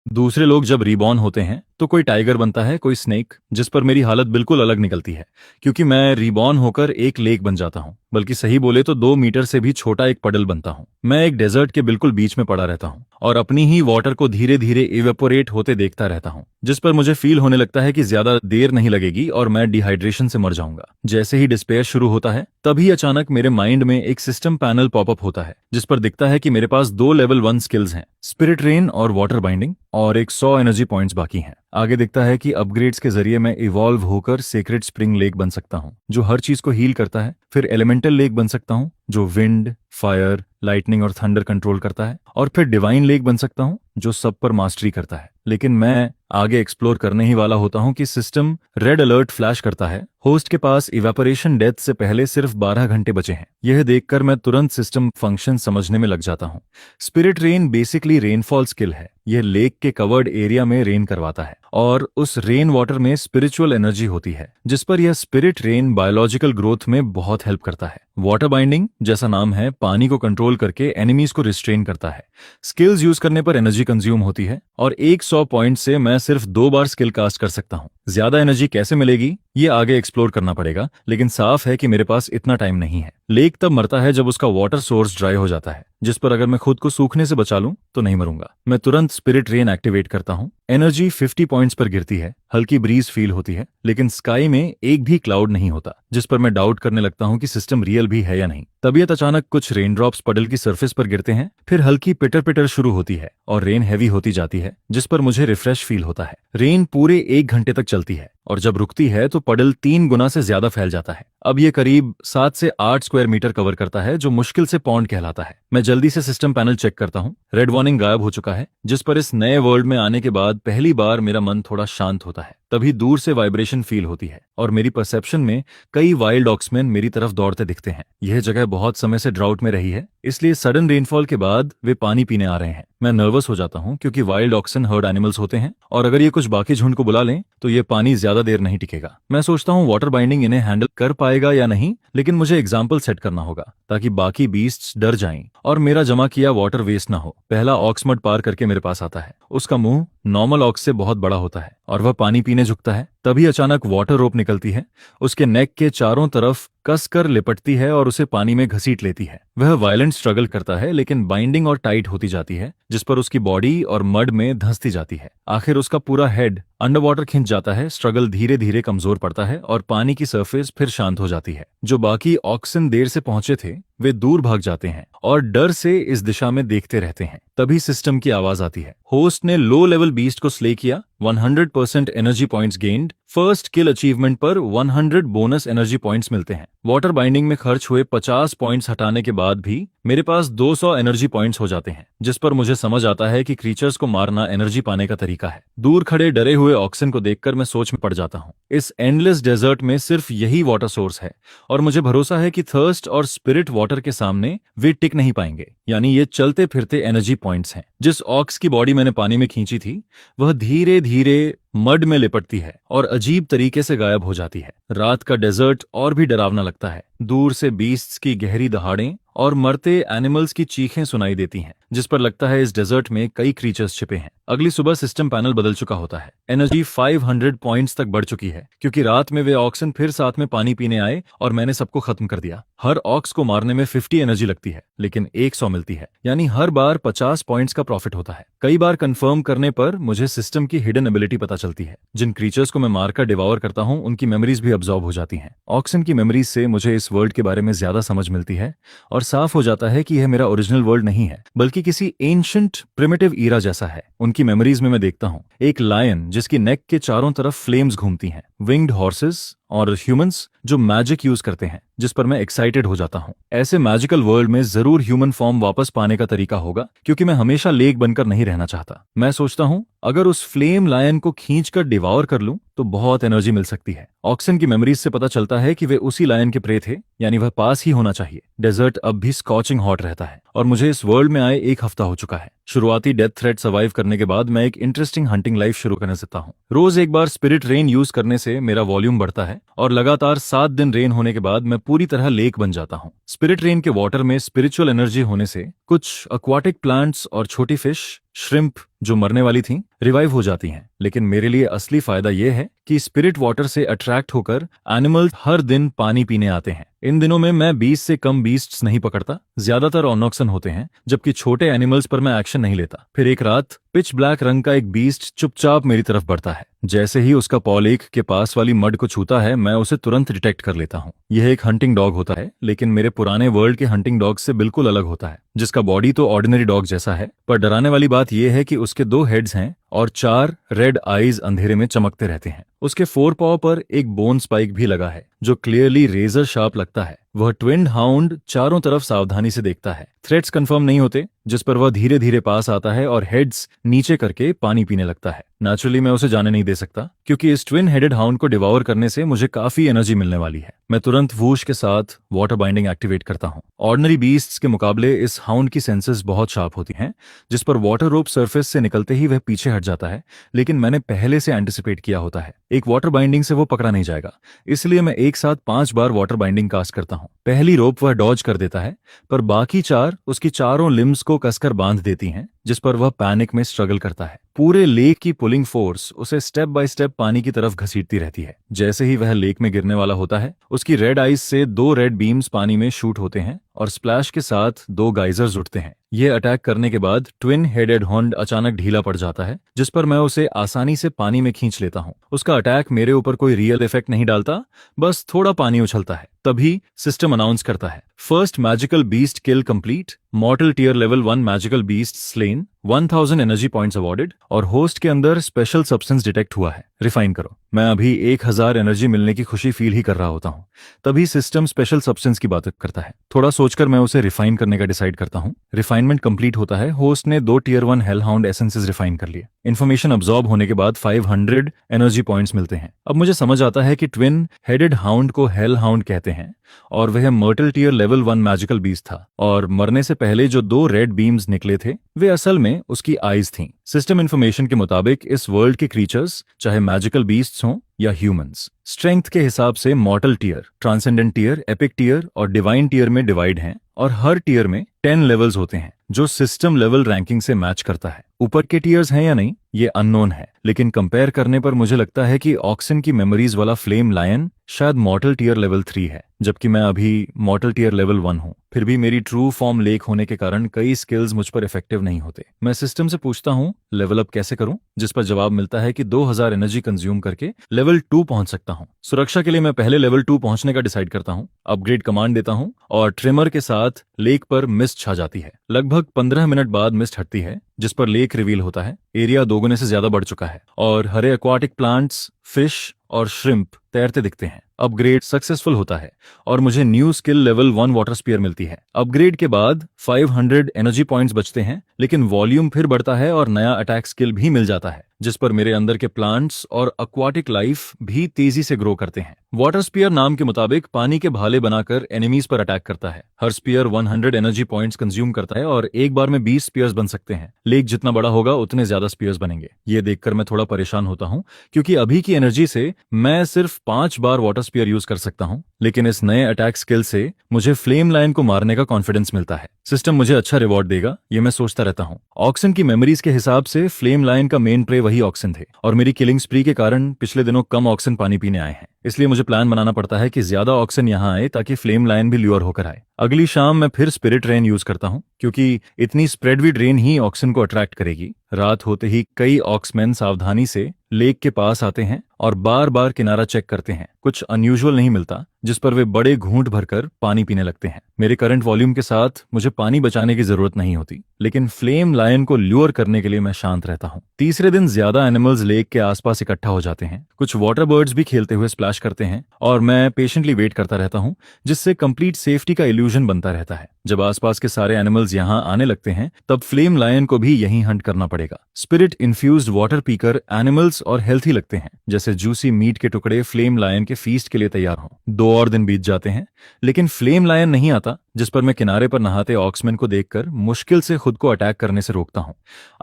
दूसरे लोग जब रीबॉर्न होते हैं तो कोई टाइगर बनता है, कोई स्नेक, जिस पर मेरी हालत बिल्कुल अलग निकलती है। क्योंकि मैं रीबॉर्न होकर एक लेक बन जाता हूँ, बल्कि सही बोले तो 2 मीटर से भी छोटा एक पडल बनता हूँ। मैं एक डेजर्ट के बिल्कुल बीच में पड़ा रहता हूँ और अपनी ही वाटर को धीरे धीरे इवेपोरेट होते देखता रहता हूँ, जिस पर मुझे फील होने लगता है कि ज्यादा देर नहीं लगेगी और मैं डिहाइड्रेशन से मर जाऊंगा। जैसे ही डिस्पेयर शुरू होता है तभी अचानक मेरे माइंड में एक सिस्टम पैनल पॉपअप होता है, जिस पर दिखता है कि मेरे पास 2 लेवल 1 स्किल्स हैं, स्पिरिट रेन और वाटर बाइंडिंग, और एक 100 एनर्जी पॉइंट्स बाकी हैं। आगे दिखता है कि अपग्रेड्स के जरिए मैं इवॉल्व होकर सेक्रेट स्प्रिंग लेक बन सकता हूँ, जो हर चीज को हील करता है। फिर एलिमेंटल लेक बन सकता हूँ, जो विंड, फायर, लाइटनिंग और थंडर कंट्रोल करता है। और फिर डिवाइन लेक बन सकता हूँ, जो सब पर मास्टरी करता है। लेकिन मैं आगे एक्सप्लोर करने ही वाला होता हूँ कि सिस्टम रेड अलर्ट फ्लैश करता है। होस्ट के पास इवेपोरेशन डेथ से पहले सिर्फ 12 घंटे बचे हैं। यह देखकर मैं तुरंत सिस्टम फंक्शन समझने में लग जाता हूँ। Spirit rain basically rainfall skill है। यह लेक के कवर्ड एरिया में रेन करवाता है और उस रेन वाटर में स्पिरिचुअल एनर्जी होती है, जिस पर यह स्पिरिट रेन बायोलॉजिकल ग्रोथ में बहुत हेल्प करता है। वाटर बाइंडिंग, जैसा नाम है, पानी को कंट्रोल करके एनिमीज को रिस्ट्रेन करता है। स्किल्स यूज करने पर एनर्जी कंज्यूम होती है और 100 पॉइंट से मैं सिर्फ 2 बार स्किल कास्ट कर सकता हूँ। ज्यादा एनर्जी कैसे मिलेगी ये आगे एक्सप्लोर करना पड़ेगा, लेकिन साफ है कि मेरे पास इतना टाइम नहीं है। लेक तब मरता है जब उसका वाटर सोर्स ड्राई हो जाता है, जिस पर अगर मैं खुद को सूखने से बचा लूं तो नहीं मरूंगा। मैं तुरंत स्पिरिट रेन एक्टिवेट करता हूं। एनर्जी 50 पॉइंट्स पर गिरती है, हल्की ब्रीज फील होती है, लेकिन स्काई में एक भी क्लाउड नहीं होता, जिस पर मैं डाउट करने लगता हूं कि सिस्टम रियल भी है या नहीं। तबीयत अचानक कुछ रेन ड्रॉप्स पडल की सरफेस पर गिरते हैं, फिर हल्की पिटर पिटर शुरू होती है और रेन हैवी होती जाती है, जिस पर मुझे रिफ्रेश फील होता है। रेन पूरे 1 घंटे तक चलती है और जब रुकती है तो पडल 3 गुना से ज्यादा फैल जाता है। अब ये करीब 7 से 8 स्क्वायर मीटर कवर करता है, जो मुश्किल से पॉन्ड कहलाता है। मैं जल्दी से सिस्टम पैनल चेक करता हूँ। रेड वार्निंग गायब हो चुका है, जिस पर इस नए वर्ल्ड में आने के बाद पहली बार मेरा मन थोड़ा शांत होता है। तभी दूर से वाइब्रेशन फील होती है और मेरी परसेप्शन में कई वाइल्ड ऑक्समैन मेरी तरफ दौड़ते दिखते हैं। यह जगह बहुत समय से ड्राउट में रही है, इसलिए सडन रेनफॉल के बाद वे पानी पीने आ रहे हैं। मैं नर्वस हो जाता हूँ क्योंकि वाइल्ड ऑक्सन हर्ड एनिमल्स होते हैं और अगर ये कुछ बाकी झुंड को बुला लें तो ये पानी ज्यादा देर नहीं टिकेगा। मैं सोचता हूँ वाटर बाइंडिंग इन्हें हैंडल कर पाएगा या नहीं, लेकिन मुझे एग्जाम्पल सेट करना होगा ताकि बाकी बीस्ट्स डर जाएं और मेरा जमा किया वाटर वेस्ट ना हो। पहला ऑक्समड पार करके मेरे पास आता है। उसका मुंह नॉर्मल ऑक्स से बहुत बड़ा होता है और वह पानी पीने झुकता है। तभी अचानक वाटर रोप निकलती है, उसके नेक के चारों तरफ कसकर लिपटती है और उसे पानी में घसीट लेती है। वह वायलेंट स्ट्रगल करता है, लेकिन बाइंडिंग और टाइट होती जाती है, जिस पर उसकी बॉडी और मड में धंसती जाती है। आखिर उसका पूरा हेड अंडर वाटर खिंच जाता है। स्ट्रगल धीरे धीरे कमजोर पड़ता है और पानी की सरफेस फिर शांत हो जाती है। जो बाकी ऑक्सन देर से पहुंचे थे वे दूर भाग जाते हैं और डर से इस दिशा में देखते रहते हैं। तभी सिस्टम की आवाज आती है। होस्ट ने लो लेवल बीस्ट को स्ले किया। 100% energy points gained. First kill achievement पर 100 बोनस एनर्जी पॉइंट्स मिलते हैं। वाटर बाइंडिंग में खर्च हुए 50 पॉइंट्स हटाने के बाद भी मेरे पास 200 एनर्जी पॉइंट्स हो जाते हैं, जिस पर मुझे समझ आता है कि क्रीचर्स को मारना एनर्जी पाने का तरीका है। दूर खड़े डरे हुए ऑक्सन को देखकर मैं सोच में पड़ जाता हूँ। इस एंडलेस डेजर्ट में सिर्फ यही वाटर सोर्स है और मुझे भरोसा है कि थर्स्ट और स्पिरिट वाटर के सामने वे टिक नहीं पाएंगे। यानी ये चलते फिरते एनर्जी पॉइंट्स हैं। जिस ऑक्स की बॉडी मैंने पानी में खींची थी वह धीरे धीरे मड में लिपटती है और अजीब तरीके से गायब हो जाती है। रात का डेजर्ट और भी डरावना लगता है। दूर से बीस्ट्स की गहरी दहाड़ें और मरते एनिमल्स की चीखें सुनाई देती हैं, जिस पर लगता है इस डेजर्ट में कई क्रीचर्स छिपे हैं। अगली सुबह सिस्टम पैनल बदल चुका होता है। एनर्जी 500 पॉइंट्स तक बढ़ चुकी है, क्योंकि रात में वे ऑक्सन फिर साथ में पानी पीने आए और मैंने सबको खत्म कर दिया। हर ऑक्स को मारने में 50 एनर्जी लगती है, लेकिन 100 मिलती है, यानी हर बार 50 पॉइंट्स का प्रॉफिट होता है। कई बार कंफर्म करने पर मुझे सिस्टम की हिडन एबिलिटी पता चलती है। जिन क्रीचर्स को मैं मारकर डिवावर करता हूँ उनकी मेमोरीज भी अब्सॉर्ब हो जाती हैं। ऑक्सन की मेमोरीज से मुझे इस वर्ल्ड के बारे में ज्यादा समझ मिलती है और साफ हो जाता है कि यह मेरा ओरिजिनल वर्ल्ड नहीं है, बल्कि किसी एंशिएंट प्रिमिटिव ईरा जैसा है। उनकी मेमोरीज में मैं देखता हूँ एक लायन जिसकी नेक के चारों तरफ फ्लेम्स घूमती हैं, विंग्ड हॉर्सेस और ह्यूमंस जो मैजिक यूज करते हैं, जिस पर मैं एक्साइटेड हो जाता हूँ। ऐसे मैजिकल वर्ल्ड में जरूर ह्यूमन फॉर्म वापस पाने का तरीका होगा, क्योंकि मैं हमेशा लेक बनकर नहीं रहना चाहता। मैं सोचता हूँ अगर उस फ्लेम लायन को खींचकर डिवावर कर लूं तो बहुत एनर्जी मिल सकती है। ऑक्सन की मेमोरीज से पता चलता है कि वे उसी लायन के प्रे थे, यानी वह पास ही होना चाहिए। डेजर्ट अब भी स्कॉचिंग हॉट रहता है और मुझे इस वर्ल्ड में आए 1 हफ्ता हो चुका है। शुरुआती डेथ थ्रेट सर्वाइव करने के बाद मैं एक इंटरेस्टिंग हंटिंग लाइफ शुरू करने सकता हूँ। रोज एक बार स्पिरिट रेन यूज करने से मेरा वॉल्यूम बढ़ता है और लगातार 7 दिन रेन होने के बाद मैं पूरी तरह लेक बन जाता हूँ। स्पिरिट रेन के वाटर में स्पिरिचुअल एनर्जी होने से कुछ एक्वाटिक प्लांट्स और छोटी फिश श्रिम्प जो मरने वाली थीं रिवाइव हो जाती हैं। लेकिन मेरे लिए असली फायदा यह है कि स्पिरिट वाटर से अट्रैक्ट होकर एनिमल्स हर दिन पानी पीने आते हैं। इन दिनों में मैं 20 से कम बीस्ट्स नहीं पकड़ता, ज्यादातर ऑनऑक्सन होते हैं, जबकि छोटे एनिमल्स पर मैं एक्शन नहीं लेता। फिर एक रात पिच ब्लैक रंग का एक बीस्ट चुपचाप मेरी तरफ बढ़ता है। जैसे ही उसका पॉ लेक के पास वाली मड को छूता है, मैं उसे तुरंत डिटेक्ट कर लेता हूँ। यह एक हंटिंग डॉग होता है, लेकिन मेरे पुराने वर्ल्ड के हंटिंग डॉग से बिल्कुल अलग होता है, जिसका बॉडी तो ऑर्डिनरी डॉग जैसा है, पर डराने वाली बात यह है कि उसके 2 हेड्स हैं और 4 रेड आईज अंधेरे में चमकते रहते हैं। उसके 4 पॉ पर एक बोन स्पाइक भी लगा है जो क्लियरली रेजर शार्प लगता है। वह ट्विन हाउंड चारों तरफ सावधानी से देखता है। थ्रेट्स कंफर्म नहीं होते, जिस पर वह धीरे धीरे पास आता है और हेड्स नीचे करके पानी पीने लगता है। नेचुरली मैं उसे जाने नहीं दे सकता, क्योंकि इस ट्विन हेडेड हाउंड को डिवॉर करने से मुझे काफी एनर्जी मिलने वाली है। मैं तुरंत वूश के साथ वाटर बाइंडिंग एक्टिवेट करता हूँ। ऑर्डिनरी बीस्ट्स के मुकाबले इस हाउंड की सेंसेस बहुत शार्प होती हैं, जिस पर वाटर रोप सरफेस से निकलते ही वह पीछे हट जाता है, लेकिन मैंने पहले से एंटिसिपेट किया होता है। एक वाटर बाइंडिंग से वो पकड़ा नहीं जाएगा, इसलिए मैं एक साथ 5 बार वाटर बाइंडिंग कास्ट करता हूँ। पहली रोप वह डॉज कर देता है, पर बाकी 4 उसकी चारों लिम्स को कसकर बांध देती हैं, जिस पर वह पैनिक में स्ट्रगल करता है। पूरे लेक की पुलिंग फोर्स उसे स्टेप बाय स्टेप पानी की तरफ घसीटती रहती है। जैसे ही वह लेक में गिरने वाला होता है, उसकी रेड आइज से 2 रेड बीम्स पानी में शूट होते हैं और स्प्लैश के साथ 2 गाइजर्स उठते हैं। ये अटैक करने के बाद ट्विन हेडेड हाउंड अचानक ढीला पड़ जाता है, जिस पर मैं उसे आसानी से पानी में खींच लेता हूँ। उसका अटैक मेरे ऊपर कोई रियल इफेक्ट नहीं डालता, बस थोड़ा पानी उछलता है। तभी सिस्टम अनाउंस करता है, first magical beast kill complete, mortal tier level 1 magical beast slain, 1000 energy points awarded, और होस्ट के अंदर स्पेशल सब्सटेंस डिटेक्ट हुआ है, रिफाइन करो। मैं अभी 1000 एनर्जी मिलने की खुशी फील ही कर रहा होता हूँ, तभी सिस्टम स्पेशल सब्सटेंस की बात करता है। थोड़ा सोचकर मैं उसे रिफाइन करने का डिसाइड करता हूँ। रिफाइनमेंट कंप्लीट होता है। होस्ट ने 2 tier 1 hell hound essences refine कर लिए। इन्फॉर्मेशन अब्सॉर्ब होने के बाद 500 एनर्जी पॉइंट्स मिलते हैं। अब मुझे समझ आता है कि ट्विन हेडेड हाउंड को हेल हाउंड कहते हैं और वह mortal tier level 1 magical beast था, और मरने से पहले जो 2 रेड बीम्स निकले थे वे असल में उसकी आईज थीं। सिस्टम इन्फॉर्मेशन के मुताबिक इस वर्ल्ड के क्रीचर्स, चाहे मैजिकल बीस्ट्स हों या ह्यूमंस, स्ट्रेंथ के हिसाब से mortal tier, transcendent tier, epic tier और डिवाइन टियर में डिवाइड हैं, और हर टियर में 10 लेवल्स होते हैं जो सिस्टम लेवल रैंकिंग से मैच करता है। ऊपर के टियर्स हैं या नहीं ये अननोन है, लेकिन कंपेयर करने पर मुझे लगता है कि ऑक्सन की मेमोरीज वाला फ्लेम लायन शायद मॉर्टल टियर लेवल 3 है, जबकि मैं अभी मॉर्टल टियर लेवल 1 हूँ। फिर भी मेरी ट्रू फॉर्म लेक होने के कारण कई स्किल्स मुझ पर इफेक्टिव नहीं होते। मैं सिस्टम से पूछता हूँ लेवल अप कैसे करूं, जिस पर जवाब मिलता है कि 2000 एनर्जी कंज्यूम करके लेवल 2 पहुंच सकता हूं। सुरक्षा के लिए मैं पहले लेवल 2 पहुंचने का डिसाइड करता हूं, अपग्रेड कमांड देता हूं और ट्रिमर के साथ लेक पर मिस्ट छा जाती है। लगभग 15 मिनट बाद मिस्ट हटती है, जिस पर लेक रिवील होता है। एरिया 2 गुने से ज्यादा बढ़ चुका है और हरे एक्वाटिक प्लांट्स, फिश और श्रिम्प तैरते दिखते हैं। अपग्रेड सक्सेसफुल होता है और मुझे new skill level 1 water spear मिलती है। अपग्रेड के बाद 500 एनर्जी पॉइंट्स बचते हैं, लेकिन वॉल्यूम फिर बढ़ता है और नया अटैक स्किल भी मिल जाता है, जिस पर मेरे अंदर के प्लांट्स और एक्वाटिक लाइफ भी तेजी से ग्रो करते हैं। वाटर स्पीयर नाम के मुताबिक पानी के भाले बनाकर एनिमीज पर अटैक करता है। हर स्पीयर 100 एनर्जी पॉइंट्स कंज्यूम करता है और एक बार में 20 स्पीयर्स बन सकते हैं। लेक जितना बड़ा होगा उतने ज्यादा स्पीयर्स बनेंगे। ये देखकर मैं थोड़ा परेशान होता हूँ, क्योंकि अभी की एनर्जी से मैं सिर्फ 5 बार वाटर स्पीयर यूज कर सकता हूँ, लेकिन इस नए अटैक स्किल से मुझे फ्लेम लायन को मारने का कॉन्फिडेंस मिलता है। सिस्टम मुझे अच्छा रिवॉर्ड देगा, ये मैं सोचता रहता हूँ। ऑक्सन की मेमोरीज के हिसाब से फ्लेम लायन का मेन प्रे वही ऑक्सन थे, और मेरी किलिंग स्प्री के कारण पिछले दिनों कम ऑक्सन पानी पीने आए हैं। इसलिए मुझे प्लान बनाना पड़ता है कि ज्यादा ऑक्सन यहाँ आए ताकि फ्लेम लायन भी ल्यूर होकर आए। अगली शाम मैं फिर स्पिरिट रेन यूज करता हूँ, क्योंकि इतनी स्प्रेडविड रेन ही ऑक्सन को अट्रैक्ट करेगी। रात होते ही कई ऑक्समैन सावधानी से लेक के पास आते हैं और बार बार किनारा चेक करते हैं। कुछ अनयूजुअल नहीं मिलता, जिस पर वे बड़े घूंट भरकर पानी पीने लगते हैं। मेरे करंट वॉल्यूम के साथ मुझे पानी बचाने की जरूरत नहीं होती, लेकिन फ्लेम लायन को ल्यूर करने के लिए मैं शांत रहता हूँ। तीसरे दिन ज्यादा एनिमल्स लेक के आसपास इकट्ठा हो जाते हैं। कुछ वाटर बर्ड्स भी खेलते हुए स्प्लैश करते हैं और मैं पेशेंटली वेट करता रहता हूँ, जिससे कंप्लीट सेफ्टी का इल्यूजन बनता रहता है। जब आसपास के सारे एनिमल्स यहाँ आने लगते हैं, तब फ्लेम लायन को भी यहीं हंट करना पड़ेगा। स्पिरिट इन्फ्यूज्ड वाटर पीकर एनिमल्स और हेल्थी लगते हैं, जैसे जूसी मीट के टुकड़े फ्लेम लायन के फीस्ट के लिए तैयार हों। 2 और दिन बीत जाते हैं, लेकिन फ्लेम लायन नहीं आता, जिस पर मैं किनारे पर नहाते ऑक्समैन को देखकर मुश्किल से खुद को अटैक करने से रोकता हूँ।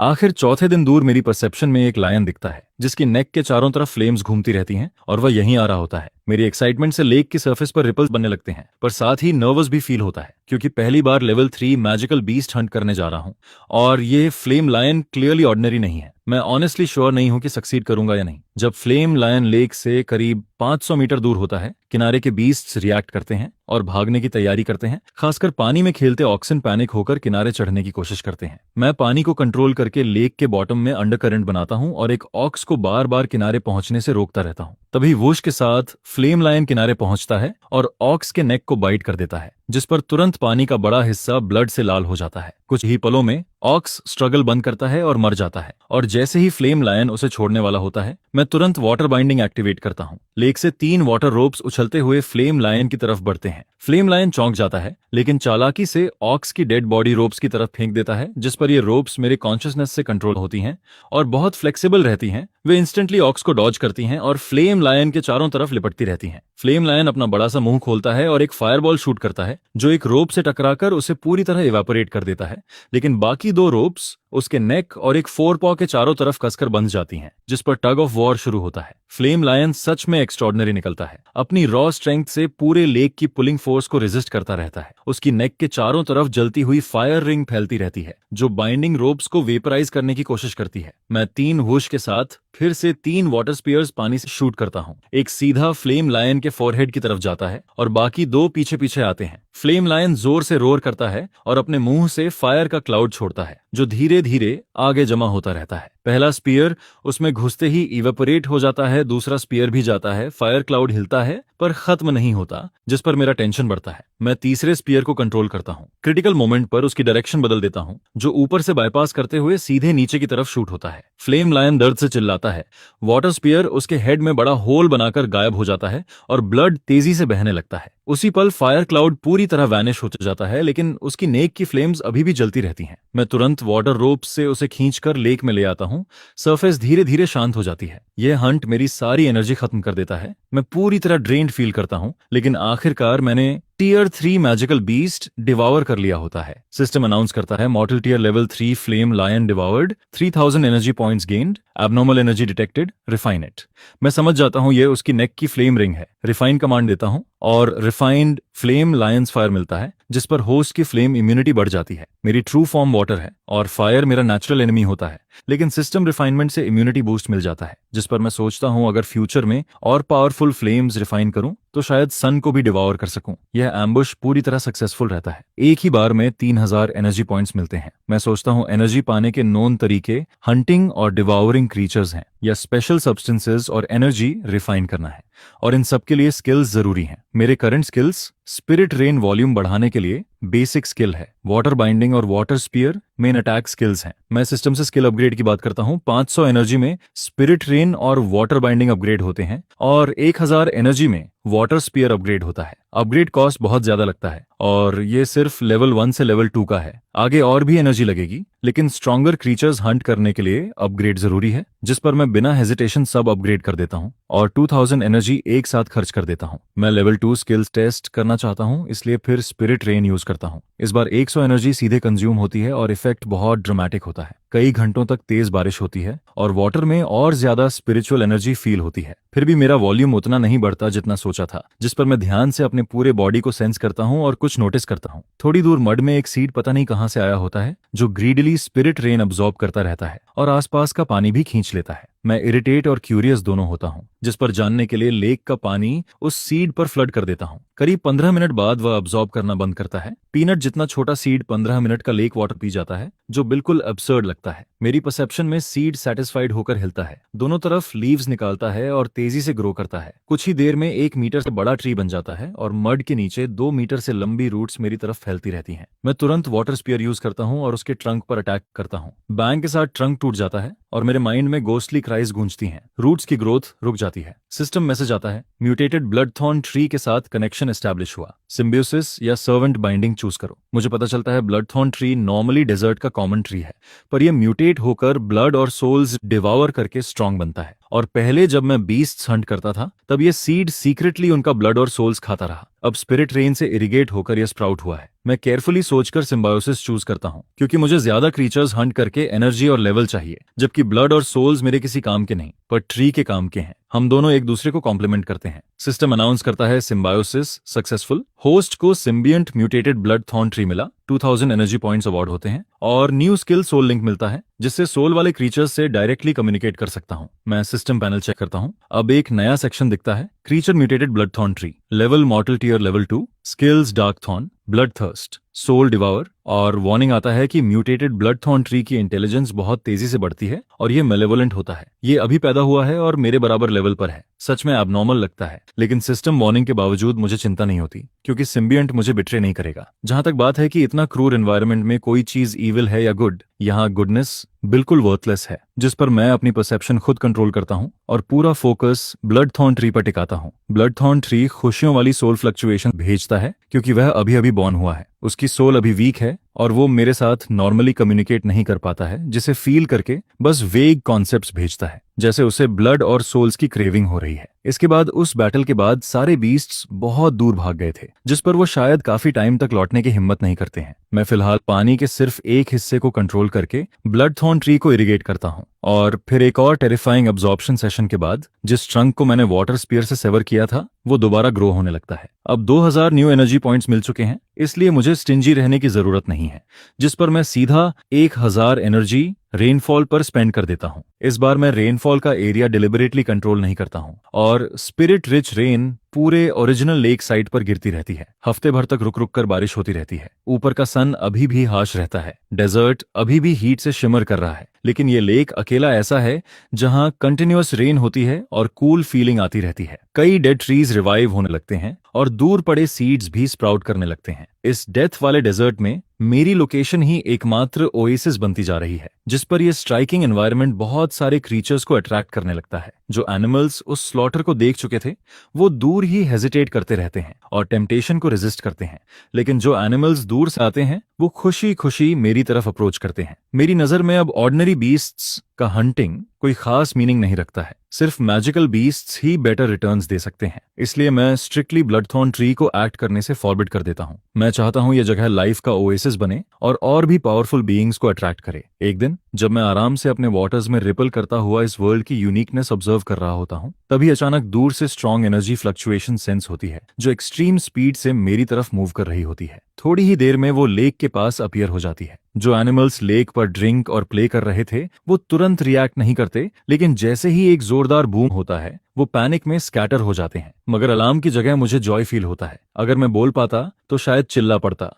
आखिर चौथे दिन दूर मेरी परसेप्शन में एक लायन दिखता है। जिसकी नेक के चारों तरफ फ्लेम्स घूमती रहती हैं और वह यहीं आ रहा होता है। मेरी एक्साइटमेंट से लेक की सरफेस पर रिपल्स बनने लगते हैं, पर साथ ही नर्वस भी फील होता है क्योंकि पहली बार लेवल 3 मैजिकल बीस्ट हंट करने जा रहा हूं और ये फ्लेम लायन क्लियरली ऑर्डिनरी नहीं है। मैं ऑनेस्टली श्योर नहीं हूं कि सक्सीड करूंगा या नहीं। जब फ्लेम लायन लेक से करीब 500 मीटर दूर होता है, किनारे के बीस्ट्स रिएक्ट करते हैं और भागने की तैयारी करते हैं। खासकर पानी में खेलते ऑक्सन पैनिक होकर किनारे चढ़ने की कोशिश करते हैं। मैं पानी को कंट्रोल करके लेक के बॉटम में अंडरकरंट बनाता हूं और एक ऑक्स को बार बार किनारे पहुंचने से रोकता रहता हूं। तभी वुश के साथ फ्लेम लायन किनारे पहुंचता है और ऑक्स के नेक को बाइट कर देता है, जिस पर तुरंत पानी का बड़ा हिस्सा ब्लड से लाल हो जाता है। कुछ ही पलों में ऑक्स स्ट्रगल बंद करता है और मर जाता है, और जैसे ही फ्लेम लायन उसे छोड़ने वाला होता है, मैं तुरंत वाटर बाइंडिंग एक्टिवेट करता हूं। लेक से 3 वाटर रोप्स उछलते हुए फ्लेम लायन की तरफ बढ़ते हैं। फ्लेम लायन चौंक जाता है, लेकिन चालाकी से ऑक्स की डेड बॉडी रोप्स की तरफ फेंक देता है, जिस पर ये रोप्स मेरे कॉन्शियसनेस से कंट्रोल होती हैं और बहुत फ्लेक्सिबल रहती हैं। वे इंस्टेंटली ऑक्स को डॉज करती हैं और फ्लेम लायन के चारों तरफ लिपटती रहती हैं। फ्लेम लायन अपना बड़ा सा मुंह खोलता है और एक फायरबॉल शूट करता है, जो एक रोप से टकराकर उसे पूरी तरह इवेपोरेट कर देता है, लेकिन बाकी 2 रोप्स उसके नेक और एक फोरपॉ के चारों तरफ कसकर बंध जाती हैं, जिस पर टग ऑफ वॉर शुरू होता है। फ्लेम लायन सच में एक्स्ट्रॉर्डिनरी निकलता है। अपनी रॉ स्ट्रेंथ से पूरे लेक की पुलिंग फोर्स को रेजिस्ट करता रहता है। उसकी नेक के चारों तरफ जलती हुई फायर रिंग फैलती रहती है, जो बाइंडिंग रोप्स को वेपराइज करने की कोशिश करती है। मैं 3 वुश के साथ फिर से 3 वाटर स्पीयर्स पानी से शूट करता हूं। एक सीधा फ्लेम लायन के फोरहेड की तरफ जाता है और बाकी 2 पीछे पीछे आते हैं। फ्लेम लायन जोर से रोर करता है और अपने मुंह से फायर का क्लाउड छोड़ता है, जो धीरे धीरे आगे जमा होता रहता है। पहला स्पीयर उसमें घुसते ही इवेपोरेट हो जाता है, दूसरा स्पीयर भी जाता है। फायर क्लाउड हिलता है पर खत्म नहीं होता, जिस पर मेरा टेंशन बढ़ता है। मैं तीसरे स्पीयर को कंट्रोल करता हूं। क्रिटिकल मोमेंट पर उसकी डायरेक्शन बदल देता हूं, जो ऊपर से बाईपास करते हुए सीधे नीचे की तरफ शूट होता है। फ्लेम लायन दर्द से चिल्लाता है। वाटर स्पीयर उसके हेड में बड़ा होल बनाकर गायब हो जाता है और ब्लड तेजी से बहने लगता है। उसी पल फायर क्लाउड पूरी तरह वैनिश हो जाता है, लेकिन उसकी नेक की फ्लेम्स अभी भी जलती रहती हैं। मैं तुरंत वाटर रोप्स से उसे खींचकर लेक में ले आता हूं। सरफेस धीरे धीरे शांत हो जाती है। यह हंट मेरी सारी एनर्जी खत्म कर देता है। मैं पूरी तरह ड्रेन्ड फील करता हूं, लेकिन आखिरकार मैंने टियर 3 मैजिकल बीस्ट डिवावर कर लिया होता है। सिस्टम अनाउंस करता है, mortal tier level 3 flame lion devoured, 3000 energy points gained, abnormal energy detected, refine it. मैं समझ जाता हूं ये उसकी नेक की फ्लेम रिंग है। रिफाइन कमांड देता हूं और रिफाइंड फ्लेम लायंस फायर मिलता है, जिस पर होस्ट की फ्लेम इम्यूनिटी बढ़ जाती है। मेरी ट्रू फॉर्म वाटर है और फायर मेरा नेचुरल एनिमी होता है, लेकिन सिस्टम रिफाइनमेंट से इम्यूनिटी बूस्ट मिल जाता है, जिस पर मैं सोचता हूं अगर फ्यूचर में और पावरफुल फ्लेम्स रिफाइन करूं तो शायद सन को भी डिवावर कर सकूं। यह एम्बुश पूरी तरह सक्सेसफुल रहता है। एक ही बार में 3000 एनर्जी पॉइंट्स मिलते हैं। मैं सोचता हूं एनर्जी पाने के नोन तरीके हंटिंग और डिवावरिंग क्रीचर्स हैं, या स्पेशल सब्सटेंसेस और एनर्जी रिफाइन करना है, और इन सब के लिए स्किल्स जरूरी हैं। मेरे current skills spirit rain volume बढ़ाने के लिए बेसिक स्किल है, वाटर बाइंडिंग और water spear main attack skills हैं। मैं सिस्टम से स्किल अपग्रेड की बात करता हूं। 500 एनर्जी में स्पिरिट रेन और वाटर बाइंडिंग अपग्रेड होते हैं और 1000 एनर्जी में वाटर स्पीयर अपग्रेड होता है। अपग्रेड कॉस्ट बहुत ज्यादा लगता है और ये सिर्फ लेवल 1 से लेवल 2 का है। आगे और भी एनर्जी लगेगी, लेकिन स्ट्रॉन्गर क्रीचर्स हंट करने के लिए अपग्रेड जरूरी है, जिस पर मैं बिना हेजिटेशन सब अपग्रेड कर देता हूं और 2000 एनर्जी एक साथ खर्च कर देता हूं। मैं लेवल 2 स्किल्स टेस्ट करना चाहता हूं, इसलिए फिर स्पिरिट रेन यूज करता हूं। इस बार 100 एनर्जी सीधे कंज्यूम होती है और इफेक्ट बहुत ड्रामेटिक होता है। कई घंटों तक तेज बारिश होती है और वाटर में और ज्यादा स्पिरिचुअल एनर्जी फील होती है। फिर भी मेरा वॉल्यूम उतना नहीं बढ़ता जितना सोचा था, जिस पर मैं ध्यान से अपने पूरे बॉडी को सेंस करता हूं और कुछ नोटिस करता हूं। थोड़ी दूर मड में एक सीड पता नहीं कहां से आया होता है, जो ग्रीडली स्पिरिट रेन अब्सॉर्ब करता रहता है और आसपास का पानी भी खींच लेता है। मैं इरिटेट और क्यूरियस दोनों होता हूं, जिस पर जानने के लिए लेक का पानी उस सीड पर फ्लड कर देता हूं। करीब 15 मिनट बाद वह अब्सॉर्ब करना बंद करता है। पीनट जितना छोटा सीड 15 मिनट का लेक वाटर पी जाता है, जो बिल्कुल अब्सर्ड लगता है। मेरी परसेप्शन में सीड सेटिस्फाइड होकर हिलता है, दोनों तरफ लीव्स निकालता है और तेजी से ग्रो करता है। कुछ ही देर में 1 मीटर से बड़ा ट्री बन जाता है और मड के नीचे 2 मीटर से लंबी रूट्स मेरी तरफ फैलती रहती हैं। मैं तुरंत वाटर स्पीयर यूज करता हूं और उसके ट्रंक पर अटैक करता हूं। बैंग के साथ ट्रंक टूट जाता है और मेरे माइंड में गोस्टली क्राइज गूंजती हैं। रूट्स की ग्रोथ रुक जाती है। सिस्टम मैसेज आता है, म्यूटेटेड ब्लडथॉर्न ट्री के साथ कनेक्शन एस्टैब्लिश हुआ, सिम्बियोसिस या सर्वेंट बाइंडिंग चूज करो। मुझे पता चलता है ब्लडथॉर्न ट्री नॉर्मली डेजर्ट का कॉमन ट्री है, पर यह म्यूटेट होकर ब्लड और सोल्स डिवावर करके स्ट्रांग बनता है और पहले जब मैं बीस्ट्स हंट करता था तब ये सीड सीक्रेटली उनका ब्लड और सोल्स खाता रहा। अब स्पिरिट रेन से इरिगेट होकर यह स्प्राउट हुआ है। मैं केयरफुली सोचकर सिम्बायोसिस चूज करता हूँ क्योंकि मुझे ज्यादा क्रीचर्स हंट करके एनर्जी और लेवल चाहिए, जबकि ब्लड और सोल्स मेरे किसी काम के नहीं पर ट्री के काम के हैं। हम दोनों एक दूसरे को कॉम्प्लीमेंट करते हैं। सिस्टम अनाउंस करता है सिम्बायोसिस सक्सेसफुल। होस्ट को सिम्बियंट म्यूटेटेड ब्लड थॉर्न ट्री मिला, 2000 एनर्जी पॉइंट्स अवार्ड होते हैं और न्यू स्किल सोल लिंक मिलता है जिससे सोल वाले क्रीचर्स से डायरेक्टली कम्युनिकेट कर सकता हूँ। मैं सिस्टम पैनल चेक करता हूँ। अब एक नया सेक्शन दिखता है, creature mutated blood thorn tree, level mortal tier level 2, skills dark thorn, blood thirst, soul devour और वार्निंग आता है कि म्यूटेटेड ब्लड थॉर्न ट्री की इंटेलिजेंस बहुत तेजी से बढ़ती है और ये मेलेवोलेंट होता है। ये अभी पैदा हुआ है और मेरे बराबर लेवल पर है। सच में एबनॉर्मल लगता है, लेकिन सिस्टम वार्निंग के बावजूद मुझे चिंता नहीं होती क्योंकि सिम्बियंट मुझे बिट्रे नहीं करेगा। जहां तक बात है कि इतना क्रूर एनवायरनमेंट में कोई चीज ईविल है या गुड, यहाँ गुडनेस बिल्कुल वर्थलेस है, जिस पर मैं अपनी परसेप्शन खुद कंट्रोल करता हूँ और पूरा फोकस ब्लड थॉर्न ट्री पर टिकाता हूँ। ब्लड थॉर्न ट्री खुशियों वाली सोल फ्लक्चुएशन भेजता है क्योंकि वह अभी अभी बॉर्न हुआ है। उसकी सोल अभी वीक है और वो मेरे साथ नॉर्मली कम्युनिकेट नहीं कर पाता है, जिसे फील करके बस वेग कॉन्सेप्ट्स भेजता है, जैसे उसे ब्लड और सोल्स की क्रेविंग हो रही है। इसके बाद उस बैटल के बाद सारे बीस्ट्स बहुत दूर भाग गए थे, जिस पर वो शायद काफी टाइम तक लौटने की हिम्मत नहीं करते हैं। मैं फिलहाल पानी के सिर्फ एक हिस्से को कंट्रोल करके ब्लड थॉर्न ट्री को इरिगेट करता हूँ और फिर एक और टेरिफाइंग अब्जॉर्प्शन सेशन के बाद जिस ट्रंक को मैंने वाटर स्पीयर से सेवर किया था वो दोबारा ग्रो होने लगता है। अब 2000 न्यू एनर्जी पॉइंट्स मिल चुके हैं, इसलिए मुझे स्टिंजी रहने की जरूरत नहीं है, जिस पर मैं सीधा 1000 एनर्जी रेनफॉल पर स्पेंड कर देता हूं। इस बार मैं रेनफॉल का एरिया डिलिबरेटली कंट्रोल नहीं करता हूं और स्पिरिट रिच रेन पूरे ओरिजिनल लेक साइड पर गिरती रहती है। हफ्ते भर तक रुक रुक कर बारिश होती रहती है। ऊपर का सन अभी भी हाश रहता है, डेजर्ट अभी भी हीट से शिमर कर रहा है, लेकिन ये लेक अकेला ऐसा है जहां कंटिन्यूअस रेन होती है और कूल फीलिंग आती रहती है। कई डेड ट्रीज रिवाइव होने लगते हैं और दूर पड़े सीड्स भी स्प्राउट करने लगते हैं। इस डेथ वाले डेजर्ट में मेरी लोकेशन ही एकमात्र ओएसिस बनती जा रही है, जिस पर यह स्ट्राइकिंग एनवायरनमेंट बहुत सारे क्रीचर्स को अट्रैक्ट करने लगता है। जो एनिमल्स उस स्लॉटर को देख चुके थे वो दूर ही हेजिटेट करते रहते हैं और टेम्पटेशन को रेजिस्ट करते हैं, लेकिन जो एनिमल्स दूर से आते हैं वो खुशी खुशी मेरी तरफ अप्रोच करते हैं। मेरी नजर में अब ऑर्डिनरी बीस्ट्स का हंटिंग कोई खास मीनिंग नहीं रखता है, सिर्फ मैजिकल बीस्ट्स ही बेटर रिटर्न्स दे सकते हैं। इसलिए मैं स्ट्रिक्टली ब्लड थॉर्न ट्री को एक्ट करने से फॉरबिड कर देता हूँ। मैं चाहता हूँ यह जगह लाइफ का ओएसिस बने और भी पावरफुल बीइंग्स को अट्रैक्ट करे। एक दिन जब मैं आराम से अपने वाटर्स में रिपल करता हुआ इस वर्ल्ड की यूनिकनेस ऑब्जर्व कर रहा होता हूँ, तभी अचानक दूर से स्ट्रॉन्ग एनर्जी फ्लक्चुएशन सेंस होती है जो एक्सट्रीम स्पीड से मेरी तरफ मूव कर रही होती है। थोड़ी ही देर में वो लेक के पास अपीयर हो जाती है। जो एनिमल्स लेक पर ड्रिंक और प्ले कर रहे थे वो तुरंत रिएक्ट नहीं करते, लेकिन जैसे ही एक जोरदार बूम होता है वो पैनिक में स्कैटर हो जाते हैं। मगर अलार्म की जगह मुझे जॉय फील होता है। अगर मैं बोल पाता तो शायद चिल्ला पड़ता,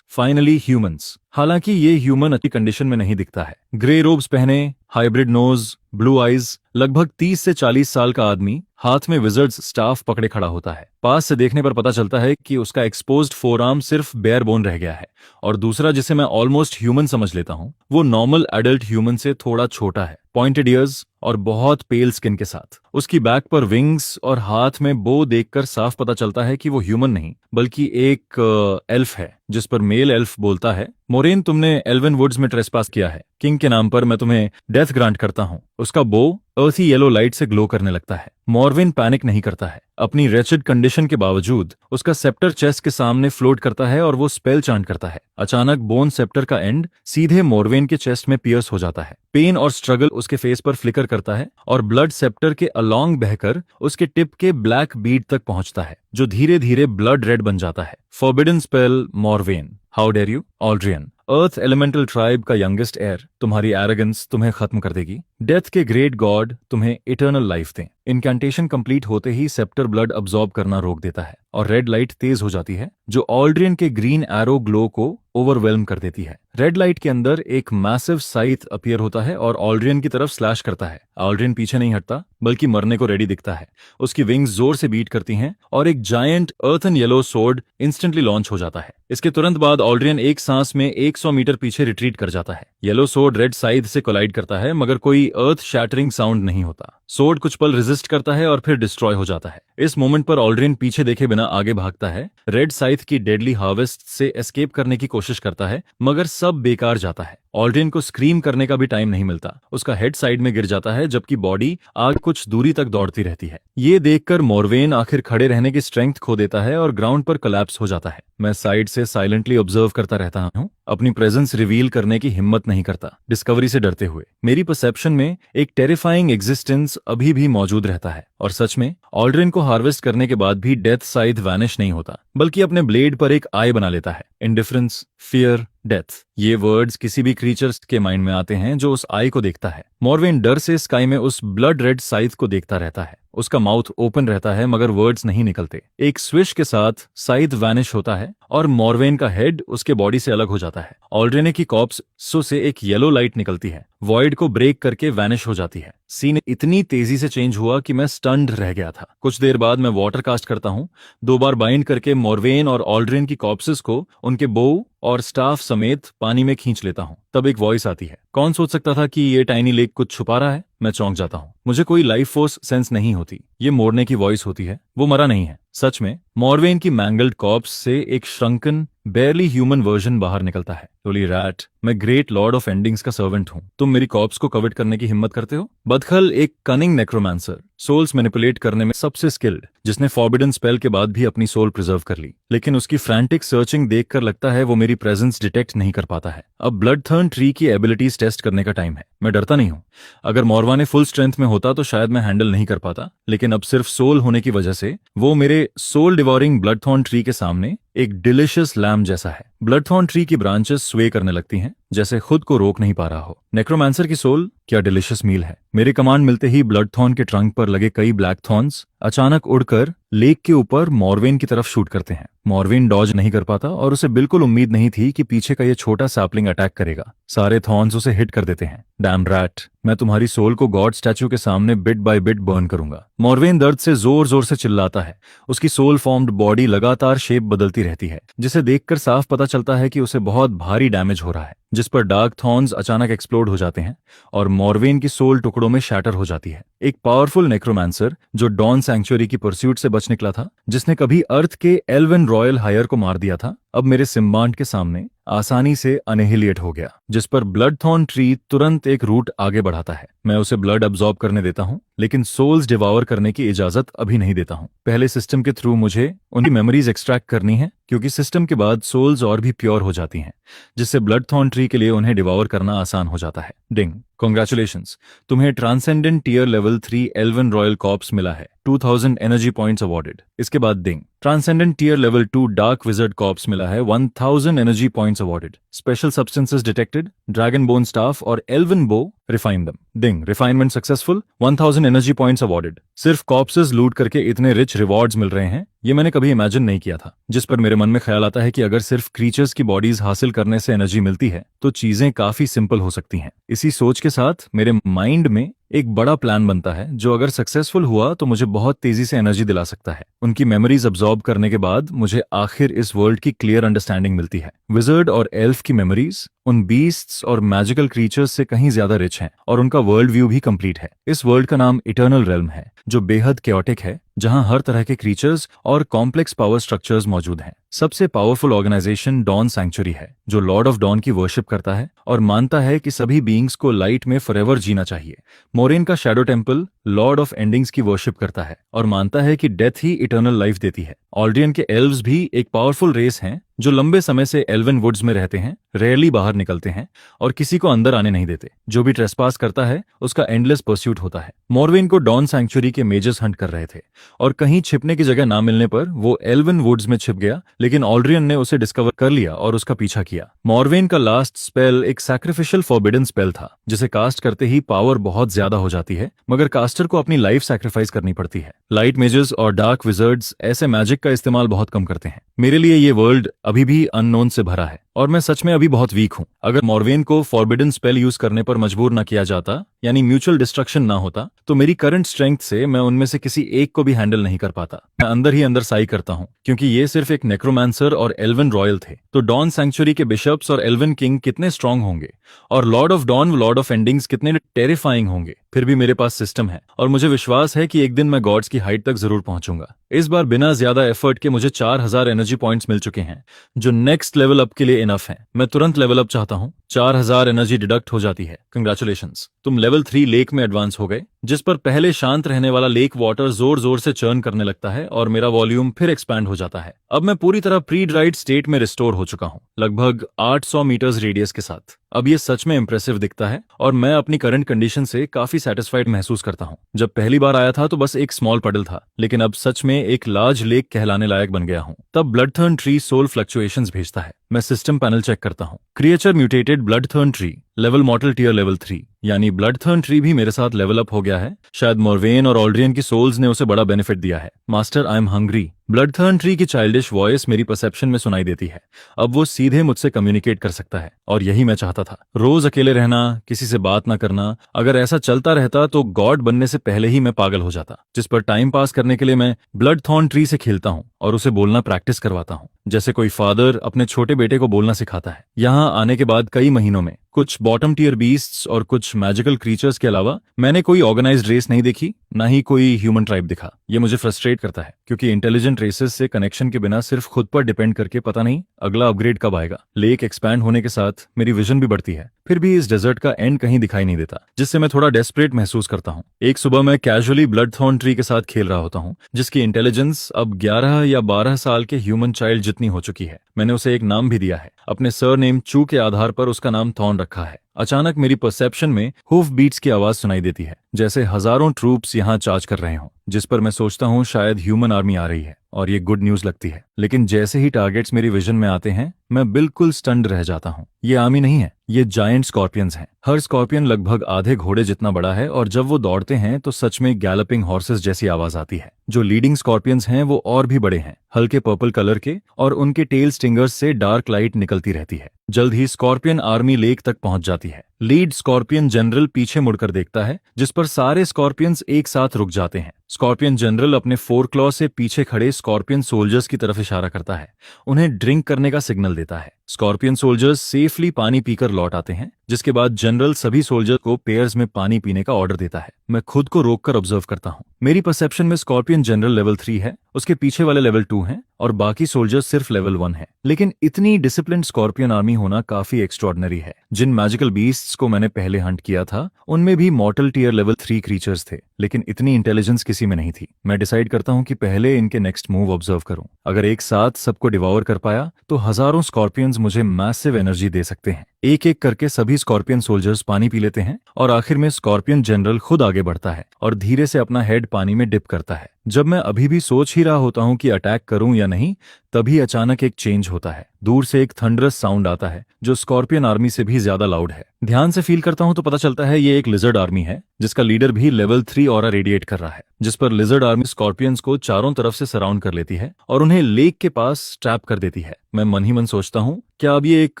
फाइनली ह्यूमंस। हालांकि ये ह्यूमन अच्छी कंडीशन में नहीं दिखता है। ग्रे रोब्स पहने, हाइब्रिड नोज, ब्लू आईज, लगभग 30 से 40 साल का आदमी हाथ में विजर्ड्स स्टाफ पकड़े खड़ा होता है। पास से देखने पर पता चलता है कि उसका एक्सपोज्ड फोरआर्म सिर्फ बेयर बोन रह गया है और दूसरा, जिसे मैं ऑलमोस्ट ह्यूमन समझ लेता हूँ, वो नॉर्मल एडल्ट ह्यूमन से थोड़ा छोटा है, पॉइंटेड ईयर्स और बहुत पेल स्किन के साथ। उसकी बैक पर विंग्स और हाथ में बो देखकर साफ पता चलता है कि वो ह्यूमन नहीं बल्कि एक एल्फ है, जिस पर मेल एल्फ बोलता है, मोरेन, तुमने एल्वन वुड्स में ट्रेसपास किया है। किंग के नाम पर मैं तुम्हें डेथ ग्रांट करता हूँ। उसका बो अर्थी येलो लाइट से ग्लो करने लगता है। मॉर्विन पैनिक नहीं करता है। अपनी रेचेड कंडीशन के बावजूद उसका सेप्टर चेस्ट के सामने फ्लोट करता है और वो स्पेल चांट करता है। अचानक बोन सेप्टर का एंड सीधे मॉर्विन के चेस्ट में पियर्स हो जाता है। पेन और स्ट्रगल उसके फेस पर फ्लिकर करता है और ब्लड सेप्टर के अलोंग बहकर उसके टिप के ब्लैक बीड तक पहुंचता है, जो धीरे धीरे ब्लड रेड बन जाता है। Forbidden spell Morven, how dare you, Aldrian, earth elemental tribe का यंगेस्ट एयर, तुम्हारी एरोगेंस तुम्हें खत्म कर देगी। डेथ के ग्रेट गॉड तुम्हें इटर्नल लाइफ दें। इनकैंटेशन कंप्लीट होते ही सेप्टर ब्लड अब्सॉर्ब करना रोक देता है और रेड लाइट तेज हो जाती है, जो ऑल्ड्रियन के ग्रीन एरो ग्लो को ओवरवेल्म कर देती है। रेड लाइट के अंदर एक मैसिव साइथ अपीयर होता है और ऑल्ड्रियन की तरफ स्लैश करता है। ऑल्ड्रियन पीछे नहीं हटता बल्कि मरने को रेडी दिखता है। उसकी विंग्स जोर से बीट करती हैं और एक giant earthen yellow sword instantly launch हो जाता है। इसके तुरंत बाद ऑल्ड्रियन एक सांस में 100 मीटर पीछे रिट्रीट कर जाता है। येलो सोर्ड रेड साइथ से कोलाइड करता है, मगर कोई अर्थ शैटरिंग साउंड नहीं होता। सोर्ड कुछ पल रेजिस्ट करता है और फिर डिस्ट्रॉय हो जाता है। इस मोमेंट पर ऑल्ड्रियन पीछे देखे बिना आगे भागता है। रेड साइथ की डेडली हार्वेस्ट से एस्केप करने की कोशिश करता है, मगर सब बेकार जाता है। ऑल्ड्रियन को स्क्रीम करने का भी टाइम नहीं मिलता। उसका हेड साइड में गिर जाता है जबकि बॉडी आगे कुछ दूरी तक दौड़ती रहती है। ये देखकर मोरवेन आखिर खड़े रहने की स्ट्रेंथ खो देता है और ग्राउंड पर कोलैप्स हो जाता है। मैं साइड से साइलेंटली ऑब्जर्व करता रहता हूँ, अपनी प्रेजेंस रिवील करने की हिम्मत नहीं करता, डिस्कवरी से डरते हुए। मेरी परसेप्शन में एक टेरिफाइंग एग्जिस्टेंस अभी भी मौजूद रहता है और सच में ऑल्ड्रियन को हार्वेस्ट करने के बाद भी डेथ साइथ वैनिश नहीं होता, बल्कि अपने ब्लेड पर एक आई बना लेता है। इंडिफरेंस, फियर, डेथ, ये वर्ड्स किसी भी क्रीचर्स के माइंड में आते हैं जो उस आई को देखता है। मोरवेन डर से स्काई में उस ब्लड रेड साइथ को देखता रहता है। उसका माउथ ओपन रहता है मगर वर्ड्स नहीं निकलते। एक स्विश के साथ साइथ वैनिश होता है और मोरवेन का हेड उसके बॉडी से अलग हो जाता है। ऑल्ड्रियन की कॉर्प्स से एक येलो लाइट निकलती है, वॉइड को ब्रेक करके वैनिश हो जाती है। सीन इतनी तेजी से चेंज हुआ कि मैं स्टन्ड रह गया था। कुछ देर बाद मैं वाटर कास्ट करता हूँ, 2 बार बाइंड करके मोरवेन और ऑल्ड्रियन की कॉर्प्सेस को उनके बो और स्टाफ समेत पानी में खींच लेता हूँ। तब एक वॉइस आती है। कौन सोच सकता था कि ये टाइनी लेक कुछ छुपा रहा है? मैं चौंक जाता हूँ। मुझे कोई लाइफ फोर्स सेंस नहीं होती। ये मोड़ने की वॉइस होती है। वो मरा नहीं है। सच में मोरवेन की मैंगल्ड कॉर्प्स से एक श्रंकन बेयरली ह्यूमन वर्जन बाहर निकलता है। होली रैट, मैं ग्रेट लॉर्ड ऑफ एंडिंग्स का सर्वेंट हूँ। तुम मेरी कॉर्प्स को कविट करने की हिम्मत करते हो? बदखल एक कनिंग नेक्रोमांसर, सोल्स मैनिपुलेट करने में सबसे स्किल्ड, जिसने फॉरबिडन स्पेल के बाद भी अपनी सोल प्रिजर्व कर ली। लेकिन उसकी फ्रैंटिक सर्चिंग देखकर लगता है वो मेरी प्रेजेंस डिटेक्ट नहीं कर पाता है। अब ब्लडथर्न ट्री की एबिलिटीज टेस्ट करने का टाइम है। मैं डरता नहीं हूँ। अगर मोरवा ने फुल स्ट्रेंथ में होता तो शायद मैं हैंडल नहीं कर पाता, लेकिन अब सिर्फ सोल होने की वजह से वो मेरे सोल डिवोरिंग ब्लडथॉर्न ट्री के सामने एक डिलिशियस लैम जैसा है। ब्लडथॉर्न ट्री की ब्रांचेस स्वे करने लगती हैं जैसे खुद को रोक नहीं पा रहा हो। नेक्रोमांसर की सोल क्या डिलिशियस मील है। मेरे कमांड मिलते ही ब्लडथॉर्न के ट्रंक पर लगे कई ब्लैक थॉर्न्स अचानक उड़कर लेक के ऊपर मोरवेन की तरफ शूट करते हैं। मोरवेन डॉज नहीं कर पाता और उसे बिल्कुल उम्मीद नहीं थी कि पीछे का ये छोटा सैपलिंग अटैक करेगा। सारे थॉर्न्स उसे हिट कर देते हैं। डैम रैट, मैं तुम्हारी सोल को गॉड स्टैचू के सामने बिट बाय बिट बर्न करूंगा। मोरवेन दर्द से जोर जोर से चिल्लाता है। उसकी सोल फॉर्म्ड बॉडी लगातार शेप बदलती रहती है, जिसे देखकर साफ पता चलता है कि उसे बहुत भारी डैमेज हो रहा है, जिस पर डार्क थॉर्न्स अचानक एक्सप्लोड हो जाते हैं और मोरवेन की सोल टुकड़ों में शैटर हो जाती है। एक पावरफुल नेक्रोमांसर जो डॉन सैंक्चुअरी की परस्यूट से बच निकला था, जिसने कभी अर्थ के एल्वन रॉयल हायर को मार दिया था, अब मेरे सिम्बांट के सामने आसानी से अनहिलिएट हो गया, जिस पर ब्लडथॉर्न ट्री तुरंत एक रूट आगे बढ़ाता है। मैं उसे ब्लड अब्सॉर्ब करने देता हूँ, लेकिन सोल्स डिवावर करने की इजाजत अभी नहीं देता हूँ। पहले सिस्टम के थ्रू मुझे उनकी मेमोरीज एक्सट्रैक्ट करनी है, क्योंकि सिस्टम के बाद सोल्स और भी प्योर हो जाती हैं, जिससे ब्लडथॉर्न ट्री के लिए उन्हें डिवावर करना आसान हो जाता है। डिंग, कॉन्ग्रेचुलेशंस, तुम्हें transcendent tier level 3 elven royal corpse मिला है। 2000 एनर्जी पॉइंट्स अवॉर्डेड। इसके बाद ding, transcendent tier level 2 dark wizard corpse मिला है। 1000 energy points awarded. Special substances detected, dragon bone staff और elven bow, refine them. Ding, refinement successful, 1000 energy points awarded. सिर्फ corpses लूट करके इतने रिच रिवॉर्ड्स मिल रहे हैं, ये मैंने कभी इमेजिन नहीं किया था। जिस पर मेरे मन में ख्याल आता है कि अगर सिर्फ क्रीचर्स की बॉडीज हासिल करने से एनर्जी मिलती है तो चीजें काफी सिंपल हो सकती हैं। इसी सोच के साथ मेरे माइंड में एक बड़ा प्लान बनता है जो अगर सक्सेसफुल हुआ तो मुझे बहुत तेजी से एनर्जी दिला सकता है। उनकी मेमोरीज अब्सॉर्ब करने के बाद मुझे आखिर इस वर्ल्ड की क्लियर अंडरस्टैंडिंग मिलती है। विजर्ड और एल्फ की मेमोरीज उन बीस्ट्स और मैजिकल क्रीचर्स से कहीं ज्यादा रिच हैं और उनका वर्ल्ड व्यू भी कंप्लीट है। इस वर्ल्ड का नाम इटर्नल रेल्म है, जो बेहद कैओटिक है, जहां हर तरह के क्रीचर्स और कॉम्प्लेक्स पावर स्ट्रक्चर्स मौजूद हैं। सबसे पावरफुल ऑर्गेनाइजेशन डॉन सैंक्चुरी है, जो लॉर्ड ऑफ डॉन की वर्शिप करता है और मानता है कि सभी बीइंग्स को लाइट में फॉरएवर जीना चाहिए। मोरेन का shadow temple Lord of endings की वर्शिप करता है और मानता है कि डेथ ही इटर्नल लाइफ देती है। ऑल्ड्रियन के एल्व्स भी एक पावरफुल रेस हैं जो लंबे समय से एल्वन वुड्स में रहते हैं, रेयरली बाहर निकलते हैं और किसी को अंदर आने नहीं देते। जो भी ट्रेसपास करता है उसका एंडलेस परस्यूट होता है। मोरवेन को डॉन सैंक्चुरी के मेजर्स हंट कर रहे थे और कहीं छिपने की जगह ना मिलने पर वो एल्वन वुड्स में छिप गया, लेकिन ऑल्ड्रियन ने उसे डिस्कवर कर लिया और उसका पीछा किया। मोरवेन का लास्ट स्पेल एक सैक्रिफिशियल फॉरबिडन स्पेल था, जिसे कास्ट करते ही पावर बहुत ज्यादा हो जाती है, मगर कास्टर को अपनी लाइफ सैक्रिफाइस करनी पड़ती है। लाइट मेजर्स और डार्क विजर्ड्स ऐसे मैजिक का इस्तेमाल बहुत कम करते हैं। मेरे लिए ये वर्ल्ड अभी भी अननोन से भरा है और मैं सच में अभी बहुत वीक हूं। अगर मोरवेन को फॉरबिडन स्पेल यूज करने पर मजबूर न किया जाता, यानी म्यूचुअल डिस्ट्रक्शन ना होता, तो मेरी करंट स्ट्रेंथ से मैं उनमें से किसी एक को भी हैंडल नहीं कर पाता। मैं अंदर ही अंदर साई करता हूं, क्योंकि ये सिर्फ एक नेक्रोमांसर और एल्वन रॉयल थे, तो डॉन सैंक्चुरी के बिशप्स और एल्वन किंग कितने स्ट्रांग होंगे और lord of dawn, lord of endings कितने टेरिफाइंग होंगे। फिर भी मेरे पास सिस्टम है और मुझे विश्वास है कि एक दिन मैं गॉड्स की हाइट तक जरूर पहुंचूंगा। इस बार बिना ज्यादा एफर्ट के मुझे 4000 एनर्जी पॉइंट्स मिल चुके हैं, जो नेक्स्ट लेवल अप के लिए इनफ है। मैं तुरंत लेवल अप चाहता हूँ। 4000 एनर्जी डिडक्ट हो जाती है। कंग्रेचुलेशंस, तुम लेवल 3 लेक में एडवांस हो गए, जिस पर पहले शांत रहने वाला लेक वाटर जोर जोर से चर्न करने लगता है और मेरा वॉल्यूम फिर एक्सपैंड हो जाता है। अब मैं पूरी तरह प्री ड्राइड स्टेट में रिस्टोर हो चुका हूँ, लगभग 800 मीटर्स रेडियस के साथ। अब ये सच में इंप्रेसिव दिखता है और मैं अपनी करंट कंडीशन से काफी सेटिस्फाइड महसूस करता हूँ। जब पहली बार आया था तो बस एक स्मॉल पडल था, लेकिन अब सच में एक लार्ज लेक कहलाने लायक बन गया हूँ। तब ब्लडथर्न ट्री सोल फ्लक्चुएशंस भेजता है। मैं सिस्टम पैनल चेक करता हूँ। Creature mutated bloodthorn tree, level mortal tier level 3, यानी ब्लडथर्न ट्री भी मेरे साथ लेवल अप हो गया है। शायद मोरवेन और ऑल्ड्रियन की सोल्स ने उसे बड़ा बेनिफिट दिया है। Master, I am hungry. Bloodthorn tree की चाइल्डिश वॉइस मेरी परसेप्शन में सुनाई देती है। अब वो सीधे मुझसे कम्युनिकेट कर सकता है और यही मैं चाहता था। रोज अकेले रहना, किसी से बात ना करना, अगर ऐसा चलता रहता तो गॉड बनने से पहले ही मैं पागल हो जाता। जिस पर टाइम पास करने के लिए मैं ब्लडथॉर्न ट्री से खेलता हूँ और उसे बोलना प्रैक्टिस करवाता हूँ, जैसे कोई फादर अपने छोटे बेटे को बोलना सिखाता है। यहाँ आने के बाद कई महीनों में कुछ बॉटम टियर बीस्ट्स और कुछ मैजिकल क्रीचर्स के अलावा मैंने कोई ऑर्गेनाइज्ड रेस नहीं देखी, ना ही कोई ह्यूमन ट्राइब दिखा। ये मुझे फ्रस्ट्रेट करता है, क्योंकि इंटेलिजेंट रेसेस से कनेक्शन के बिना सिर्फ खुद पर डिपेंड करके पता नहीं अगला अपग्रेड कब आएगा। लेक एक्सपैंड होने के साथ मेरी विजन भी बढ़ती है, फिर भी इस डेजर्ट का एंड कहीं दिखाई नहीं देता, जिससे मैं थोड़ा डेस्परेट महसूस करता हूँ। एक सुबह मैं कैजुअली ब्लडथॉर्न ट्री के साथ खेल रहा होता हूँ, जिसकी इंटेलिजेंस अब 11 या 12 साल के ह्यूमन चाइल्ड जितनी हो चुकी है। मैंने उसे एक नाम भी दिया है, अपने सरनेम चू के आधार पर उसका नाम थॉर्न रखा है। अचानक मेरी परसेप्शन में हूफ बीट्स की आवाज सुनाई देती है, जैसे हजारों ट्रूप्स यहाँ चार्ज कर रहे हों, जिस पर मैं सोचता हूँ शायद ह्यूमन आर्मी आ रही है और ये गुड न्यूज लगती है। लेकिन जैसे ही टारगेट्स मेरी विजन में आते हैं, मैं बिल्कुल स्टन्ड रह जाता हूँ। ये आर्मी नहीं है, ये जायंट स्कॉर्पियंस हैं। हर स्कॉर्पियन लगभग आधे घोड़े जितना बड़ा है और जब वो दौड़ते हैं तो सच में गैलपिंग हॉर्सेस जैसी आवाज आती है। जो लीडिंग स्कॉर्पियंस हैं वो और भी बड़े हैं, हल्के पर्पल कलर के, और उनके टेल स्टिंगर्स से डार्क लाइट निकलती रहती है। जल्द ही स्कॉर्पियन आर्मी लेक तक पहुंच जाती है। लीड स्कॉर्पियन जनरल पीछे मुड़कर देखता है, जिस पर सारे स्कॉर्पियंस एक साथ रुक जाते हैं। स्कॉर्पियन जनरल अपने 4 क्लॉ से पीछे खड़े स्कॉर्पियन सोल्जर्स की तरफ इशारा करता है, उन्हें ड्रिंक करने का सिग्नल देता है। स्कॉर्पियन सोल्जर्स सेफली पानी पीकर लौट आते हैं, जिसके बाद जनरल सभी सोल्जर्स को पेयर्स में पानी पीने का ऑर्डर देता है। मैं खुद को रोककर ऑब्जर्व करता हूँ। मेरी परसेप्शन में स्कॉर्पियन जनरल लेवल 3 है, उसके पीछे वाले लेवल 2 हैं और बाकी सोल्जर्स सिर्फ लेवल 1 है। लेकिन इतनी डिसिप्लिन्ड स्कॉर्पियन आर्मी होना काफी एक्स्ट्रॉर्डिनरी है। जिन मैजिकल बीस्ट्स को मैंने पहले हंट किया था, उनमें भी मॉर्टल टियर लेवल 3 क्रीचर्स थे, लेकिन इतनी इंटेलिजेंस किसी में नहीं थी। मैं डिसाइड करता हूँ कि पहले इनके नेक्स्ट मूव ऑब्जर्व करूं। अगर एक साथ सबको डिवॉर कर पाया तो हजारों स्कॉर्पियंस मुझे मैसिव एनर्जी दे सकते हैं। एक एक करके सभी स्कॉर्पियन सोल्जर्स पानी पी लेते हैं और आखिर में स्कॉर्पियन जनरल खुद आगे बढ़ता है और धीरे से अपना हेड पानी में डिप करता है। जब मैं अभी भी सोच ही रहा होता हूं कि अटैक करूं या नहीं, तभी अचानक एक चेंज होता है। दूर से एक थंडरस साउंड आता है, जो स्कॉर्पियन आर्मी से भी ज्यादा लाउड है। ध्यान से फील करता हूं तो पता चलता है ये एक लिजर्ड आर्मी है, जिसका लीडर भी लेवल 3 ऑरा रेडिएट कर रहा है, जिस पर लिजर्ड आर्मी स्कॉर्पियंस को चारों तरफ से सराउंड कर लेती है और उन्हें लेक के पास ट्रैप कर देती है। मैं मन ही मन सोचता हूँ, क्या अब ये एक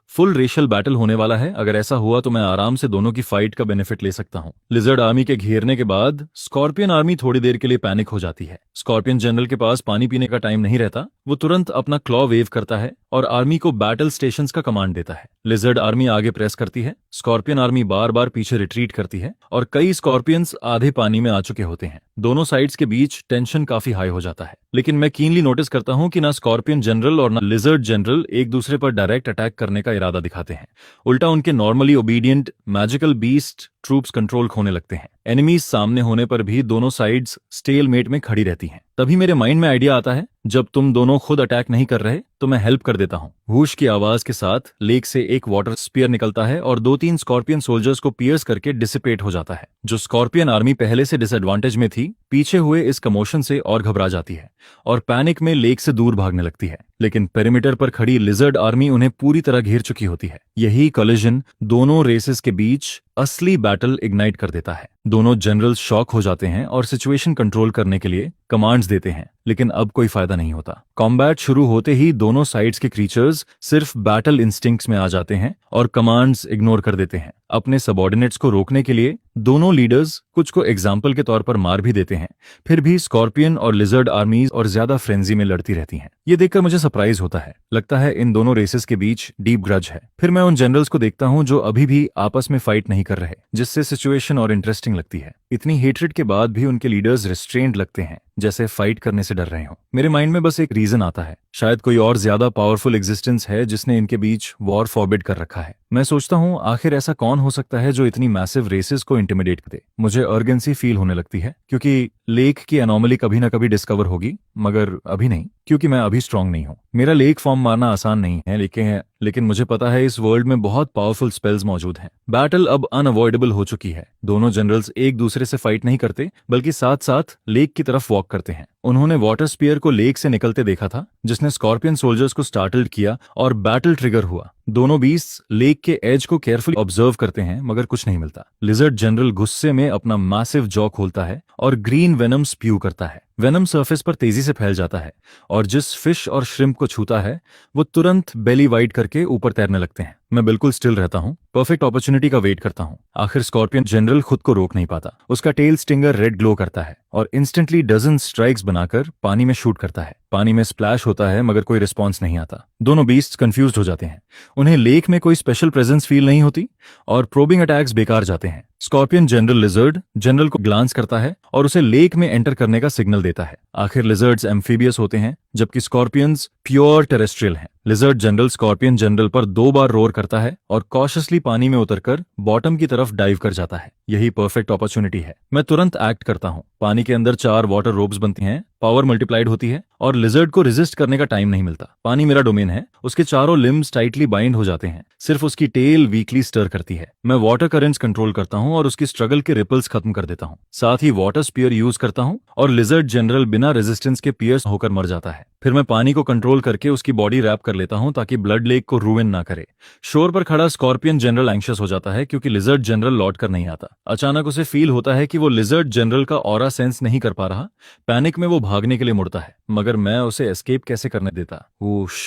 फुल रेशियल बैटल होने वाला है? अगर ऐसा हुआ तो मैं आराम से दोनों की फाइट का बेनिफिट ले सकता हूँ। लिजर्ड आर्मी के घेरने के बाद स्कॉर्पियन आर्मी थोड़ी देर के लिए पैनिक हो जाती है। स्कॉर्पियन जनरल के पास पानी पीने का टाइम नहीं रहता। वो तुरंत अपना क्लॉ वेव करता है और आर्मी को बैटल स्टेशंस का कमांड देता है। लिजर्ड आर्मी आगे प्रेस करती है, स्कॉर्पियन आर्मी बार बार पीछे रिट्रीट करती है और कई स्कॉर्पियंस आधे पानी में आ चुके होते हैं। दोनों साइड्स के बीच टेंशन काफी हाई हो जाता है, लेकिन मैं कीनली नोटिस करता हूं कि ना स्कॉर्पियन जनरल और ना लिजर्ड जनरल एक दूसरे पर डायरेक्ट अटैक करने का इरादा दिखाते हैं। उल्टा उनके normally obedient magical beast troops control खोने लगते हैं। एनिमीज सामने होने पर भी दोनों साइड्स स्टेलमेट में खड़ी रहती हैं। तभी मेरे माइंड में आइडिया आता है, जब तुम दोनों खुद अटैक नहीं कर रहे तो मैं हेल्प कर देता हूँ। वूश की आवाज के साथ लेक से एक वाटर स्पीयर निकलता है और 2-3 स्कॉर्पियन सोल्जर्स को पियर्स करके डिसिपेट हो जाता है। जो स्कॉर्पियन आर्मी पहले से डिसएडवांटेज में थी, पीछे हुए इस कमोशन से और घबरा जाती है और पैनिक में लेक से दूर भागने लगती है। लेकिन पेरिमीटर पर खड़ी लिजर्ड आर्मी उन्हें पूरी तरह घेर चुकी होती है। यही कोलिजन दोनों रेसेस के बीच असली बैटल इग्नाइट कर देता है। दोनों जनरल शॉक हो जाते हैं और सिचुएशन कंट्रोल करने के लिए कमांड्स देते हैं, लेकिन अब कोई फायदा नहीं होता। कॉम्बैट शुरू होते ही दोनों साइड्स के क्रीचर्स सिर्फ बैटल इंस्टिंक्ट्स में आ जाते हैं और कमांड्स इग्नोर कर देते हैं। अपने सबऑर्डिनेट्स को रोकने के लिए दोनों लीडर्स कुछ को एग्जाम्पल के तौर पर मार भी देते हैं। फिर भी स्कॉर्पियन और लिजर्ड आर्मीज और ज्यादा फ्रेंजी में लड़ती रहती हैं। ये देखकर मुझे सरप्राइज होता है। लगता है इन दोनों रेसेस के बीच डीप ग्रज है। फिर मैं उन जनरल्स को देखता हूं जो अभी भी आपस में फाइट नहीं कर रहे, जिससे सिचुएशन और इंटरेस्टिंग लगती है। इतनी हेट्रेड के बाद भी उनके लीडर्स रिस्ट्रेंड लगते हैं, जैसे फाइट करने से डर रहे हो। मेरे माइंड में बस एक रीजन आता है, शायद कोई और ज्यादा पावरफुल एग्जिस्टेंस है जिसने इनके बीच वॉर फॉरबिड कर रखा है। मैं सोचता हूँ आखिर ऐसा कौन हो सकता है जो इतनी मैसिव रेसेस को इंटिमिडेट करे। मुझे अर्जेंसी फील होने लगती है क्योंकि लेक की एनॉमली कभी ना कभी डिस्कवर होगी, मगर अभी नहीं, क्योंकि मैं अभी स्ट्रांग नहीं हूँ। मेरा लेक फॉर्म मारना आसान नहीं है, लेकिन मुझे पता है इस वर्ल्ड में बहुत पावरफुल स्पेल्स मौजूद हैं। बैटल अब अनअवॉइडेबल हो चुकी है। दोनों जनरल्स एक दूसरे से फाइट नहीं करते, बल्कि साथ साथ लेक की तरफ वॉक करते हैं। उन्होंने वाटर स्पीयर को लेक से निकलते देखा था, जिसने स्कॉर्पियन सोल्जर्स को स्टार्टल्ड किया और बैटल ट्रिगर हुआ। दोनों बीस्ट लेक के एज को केयरफुली ऑब्जर्व करते हैं, मगर कुछ नहीं मिलता। लिजर्ड जनरल गुस्से में अपना मैसिव जॉ खोलता है और ग्रीन वेनम स्प्यू करता है। वेनम सरफेस पर तेजी से फैल जाता है और जिस फिश और श्रिम्प को छूता है वो तुरंत बेली वाइड करके ऊपर तैरने लगते हैं। मैं बिल्कुल स्टिल रहता हूँ, परफेक्ट अपॉर्चुनिटी का वेट करता हूँ। आखिर स्कॉर्पियन जनरल खुद को रोक नहीं पाता। उसका टेल स्टिंगर रेड ग्लो करता है और इंस्टेंटली डजन स्ट्राइक्स बनाकर पानी में शूट करता है। पानी में स्प्लैश होता है, मगर कोई रिस्पॉन्स नहीं आता। दोनों बीस्ट्स कंफ्यूज्ड हो जाते हैं। उन्हें लेक में कोई स्पेशल प्रेजेंस फील नहीं होती और प्रोबिंग अटैक्स बेकार जाते हैं। स्कॉर्पियन जनरल लिजर्ड जनरल को ग्लांस करता है और उसे लेक में एंटर करने का सिग्नल देता है। आखिर लिजर्ड्स एम्फीबियस होते हैं, जबकि स्कॉर्पियंस प्योर टेरेस्ट्रियल हैं। लिजर्ड जनरल स्कॉर्पियन जनरल पर 2 बार रोर करता है और कॉशियसली पानी में उतरकर बॉटम की तरफ डाइव कर जाता है। यही परफेक्ट अपॉर्चुनिटी है। मैं तुरंत एक्ट करता हूँ। पानी के अंदर 4 वाटर रोब्स बनती हैं, पावर मल्टीप्लाइड होती है और लिजर्ड को रेजिस्ट करने का टाइम नहीं मिलता। पानी मेरा डोमेन है। उसके चारों लिम्स टाइटली बाइंड हो जाते हैं, सिर्फ उसकी टेल वीकली स्टर करती है। मैं वाटर करेंट्स कंट्रोल करता हूँ और उसकी स्ट्रगल के रिपल्स खत्म कर देता हूँ। साथ ही वाटर स्पीयर यूज करता हूँ और लिजर्ड जनरल बिना रेजिस्टेंस के पियर्स होकर मर जाता है। फिर मैं पानी को कंट्रोल करके उसकी बॉडी रैप कर लेता हूँ ताकि ब्लड लेक को रूइन ना करे। शोर पर खड़ा स्कॉर्पियन जनरल एंग्शियस हो जाता है क्योंकि लिजर्ड जनरल लौट कर नहीं आता। अचानक उसे फील होता है कि वो लिजर्ड जनरल का ऑरा सेंस नहीं कर पा रहा। पैनिक में वो भागने के लिए मुड़ता है, मगर मैं उसे एस्केप कैसे करने देता।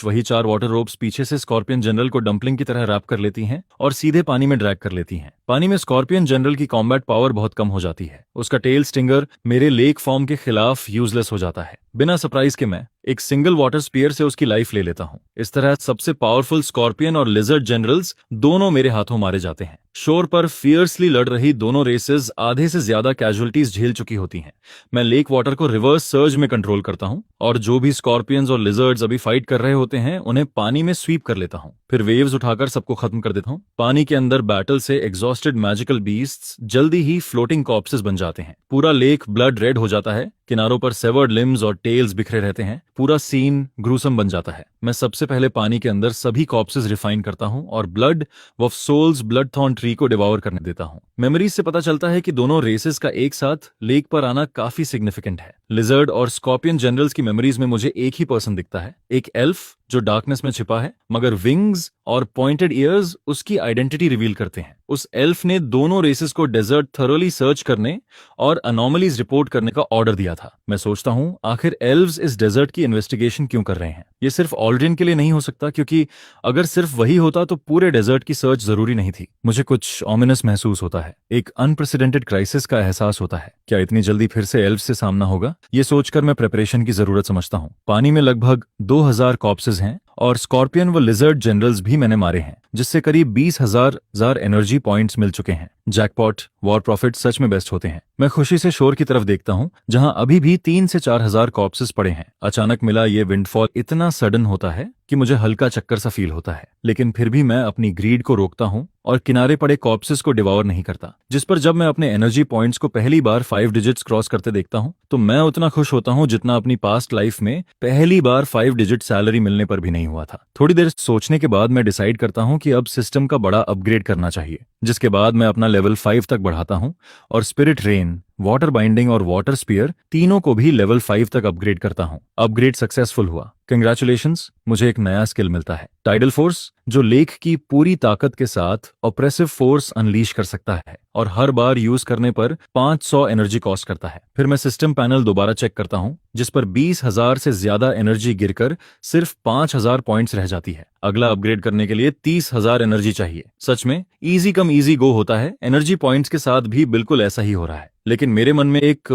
वही 4 वाटर रोप्स पीछे से स्कॉर्पियन जनरल को डंपलिंग की तरह रैप कर लेती हैं और सीधे पानी में ड्रैग कर लेती हैं। पानी में स्कॉर्पियन जनरल की कॉम्बैट पावर बहुत कम हो जाती है। उसका टेल स्टिंगर मेरे लेक फॉर्म के खिलाफ यूजलेस हो जाता है। बिना सरप्राइज के मैं एक सिंगल वाटर स्पीयर से उसकी लाइफ ले लेता हूँ। इस तरह सबसे पावरफुल स्कॉर्पियन और लिजर्ड जनरल्स दोनों मेरे हाथों मारे जाते हैं। शोर पर फियर्सली लड़ रही दोनों रेसेस आधे से ज्यादा कैजुअलिटीज झेल चुकी होती हैं। मैं लेक वाटर को रिवर्स सर्ज में कंट्रोल करता हूँ और जो भी स्कॉर्पियंस और लिजर्ड्स अभी फाइट कर रहे होते हैं उन्हें पानी में स्वीप कर लेता हूँ। फिर वेव्स उठाकर सबको खत्म कर देता हूँ। पानी के अंदर बैटल से एग्जॉस्टेड मैजिकल बीस्ट्स जल्दी ही फ्लोटिंग कॉर्प्सेस बन जाते हैं। पूरा लेक ब्लड रेड हो जाता है। किनारों पर सेवर्ड लिम्स और टेल्स बिखरे रहते हैं। पूरा सीन ग्रूसम बन जाता है। मैं सबसे पहले पानी के अंदर सभी कॉर्प्सेस रिफाइन करता हूँ और blood of souls blood thorn tree को डिवॉर करने देता हूँ। मेमोरीज से पता चलता है कि दोनों रेसेस का एक साथ लेक पर आना काफी सिग्निफिकेंट है। लिजर्ड और स्कॉर्पियन जनरल्स की मेमोरीज में मुझे एक ही पर्सन दिखता है, एक एल्फ जो डार्कनेस में छिपा है, मगर विंग्स और पॉइंटेड ईयर्स उसकी आइडेंटिटी रिवील करते हैं। उस एल्फ ने दोनों रेसेस को डेजर्ट थरोली सर्च करने और अनोमलीज रिपोर्ट करने का ऑर्डर दिया था। मैं सोचता हूँ आखिर एल्व्स इस डेजर्ट की इन्वेस्टिगेशन क्यों कर रहे हैं। ये सिर्फ ऑल्ड्रिन के लिए नहीं हो सकता, क्योंकि अगर सिर्फ वही होता तो पूरे डेजर्ट की सर्च जरूरी नहीं थी। मुझे कुछ ऑमिनस महसूस होता है। एक अनप्रेसिडेंटेड क्राइसिस का एहसास होता है। क्या इतनी जल्दी फिर से एल्व्स से सामना होगा? ये सोचकर मैं प्रिपरेशन की जरूरत समझता हूँ। पानी में लगभग 2000 कॉर्प्सेस हैं और स्कॉर्पियन व लिजर्ड जनरल्स भी मैंने मारे हैं, जिससे करीब 20,000 एनर्जी पॉइंट्स मिल चुके हैं। जैकपॉट वॉर प्रॉफिट सच में बेस्ट होते हैं। मैं खुशी से शोर की तरफ देखता हूँ, जहां अभी भी 3 से 4,000 कॉर्प्सेस पड़े हैं। अचानक मिला ये विंडफॉल इतना सडन होता है कि मुझे हल्का चक्कर सा फील होता है, लेकिन फिर भी मैं अपनी ग्रीड को रोकता हूँ और किनारे पड़े कॉर्प्सेस को डिवॉर नहीं करता। जिस पर जब मैं अपने एनर्जी पॉइंट्स को पहली बार 5 डिजिट्स क्रॉस करते देखता हूँ तो मैं उतना खुश होता हूँ जितना अपनी पास्ट लाइफ में पहली बार 5 डिजिट सैलरी मिलने पर भी नहीं हुआ था। थोड़ी देर सोचने के बाद मैं डिसाइड करता हूँ कि अब सिस्टम का बड़ा अपग्रेड करना चाहिए, जिसके बाद मैं अपना लेवल 5 तक बढ़ाता हूँ और स्पिरिट रेन, वाटर बाइंडिंग और वाटर स्पीयर तीनों को भी लेवल 5 तक अपग्रेड करता हूँ। अपग्रेड सक्सेसफुल हुआ। कंग्रेचुलेशंस, मुझे एक नया स्किल मिलता है, टाइडल फोर्स, जो लेक की पूरी ताकत के साथ ऑप्रेसिव फोर्स अनलीश कर सकता है और हर बार यूज करने पर 500 एनर्जी कॉस्ट करता है। फिर मैं सिस्टम पैनल दोबारा चेक करता हूँ, जिस पर 20,000 से ज्यादा एनर्जी गिरकर सिर्फ 5,000 पॉइंट्स रह जाती है। अगला अपग्रेड करने के लिए 30,000 एनर्जी चाहिए। सच में इजी कम इजी गो होता है। एनर्जी पॉइंट्स के साथ भी बिल्कुल ऐसा ही हो रहा है। लेकिन मेरे मन में एक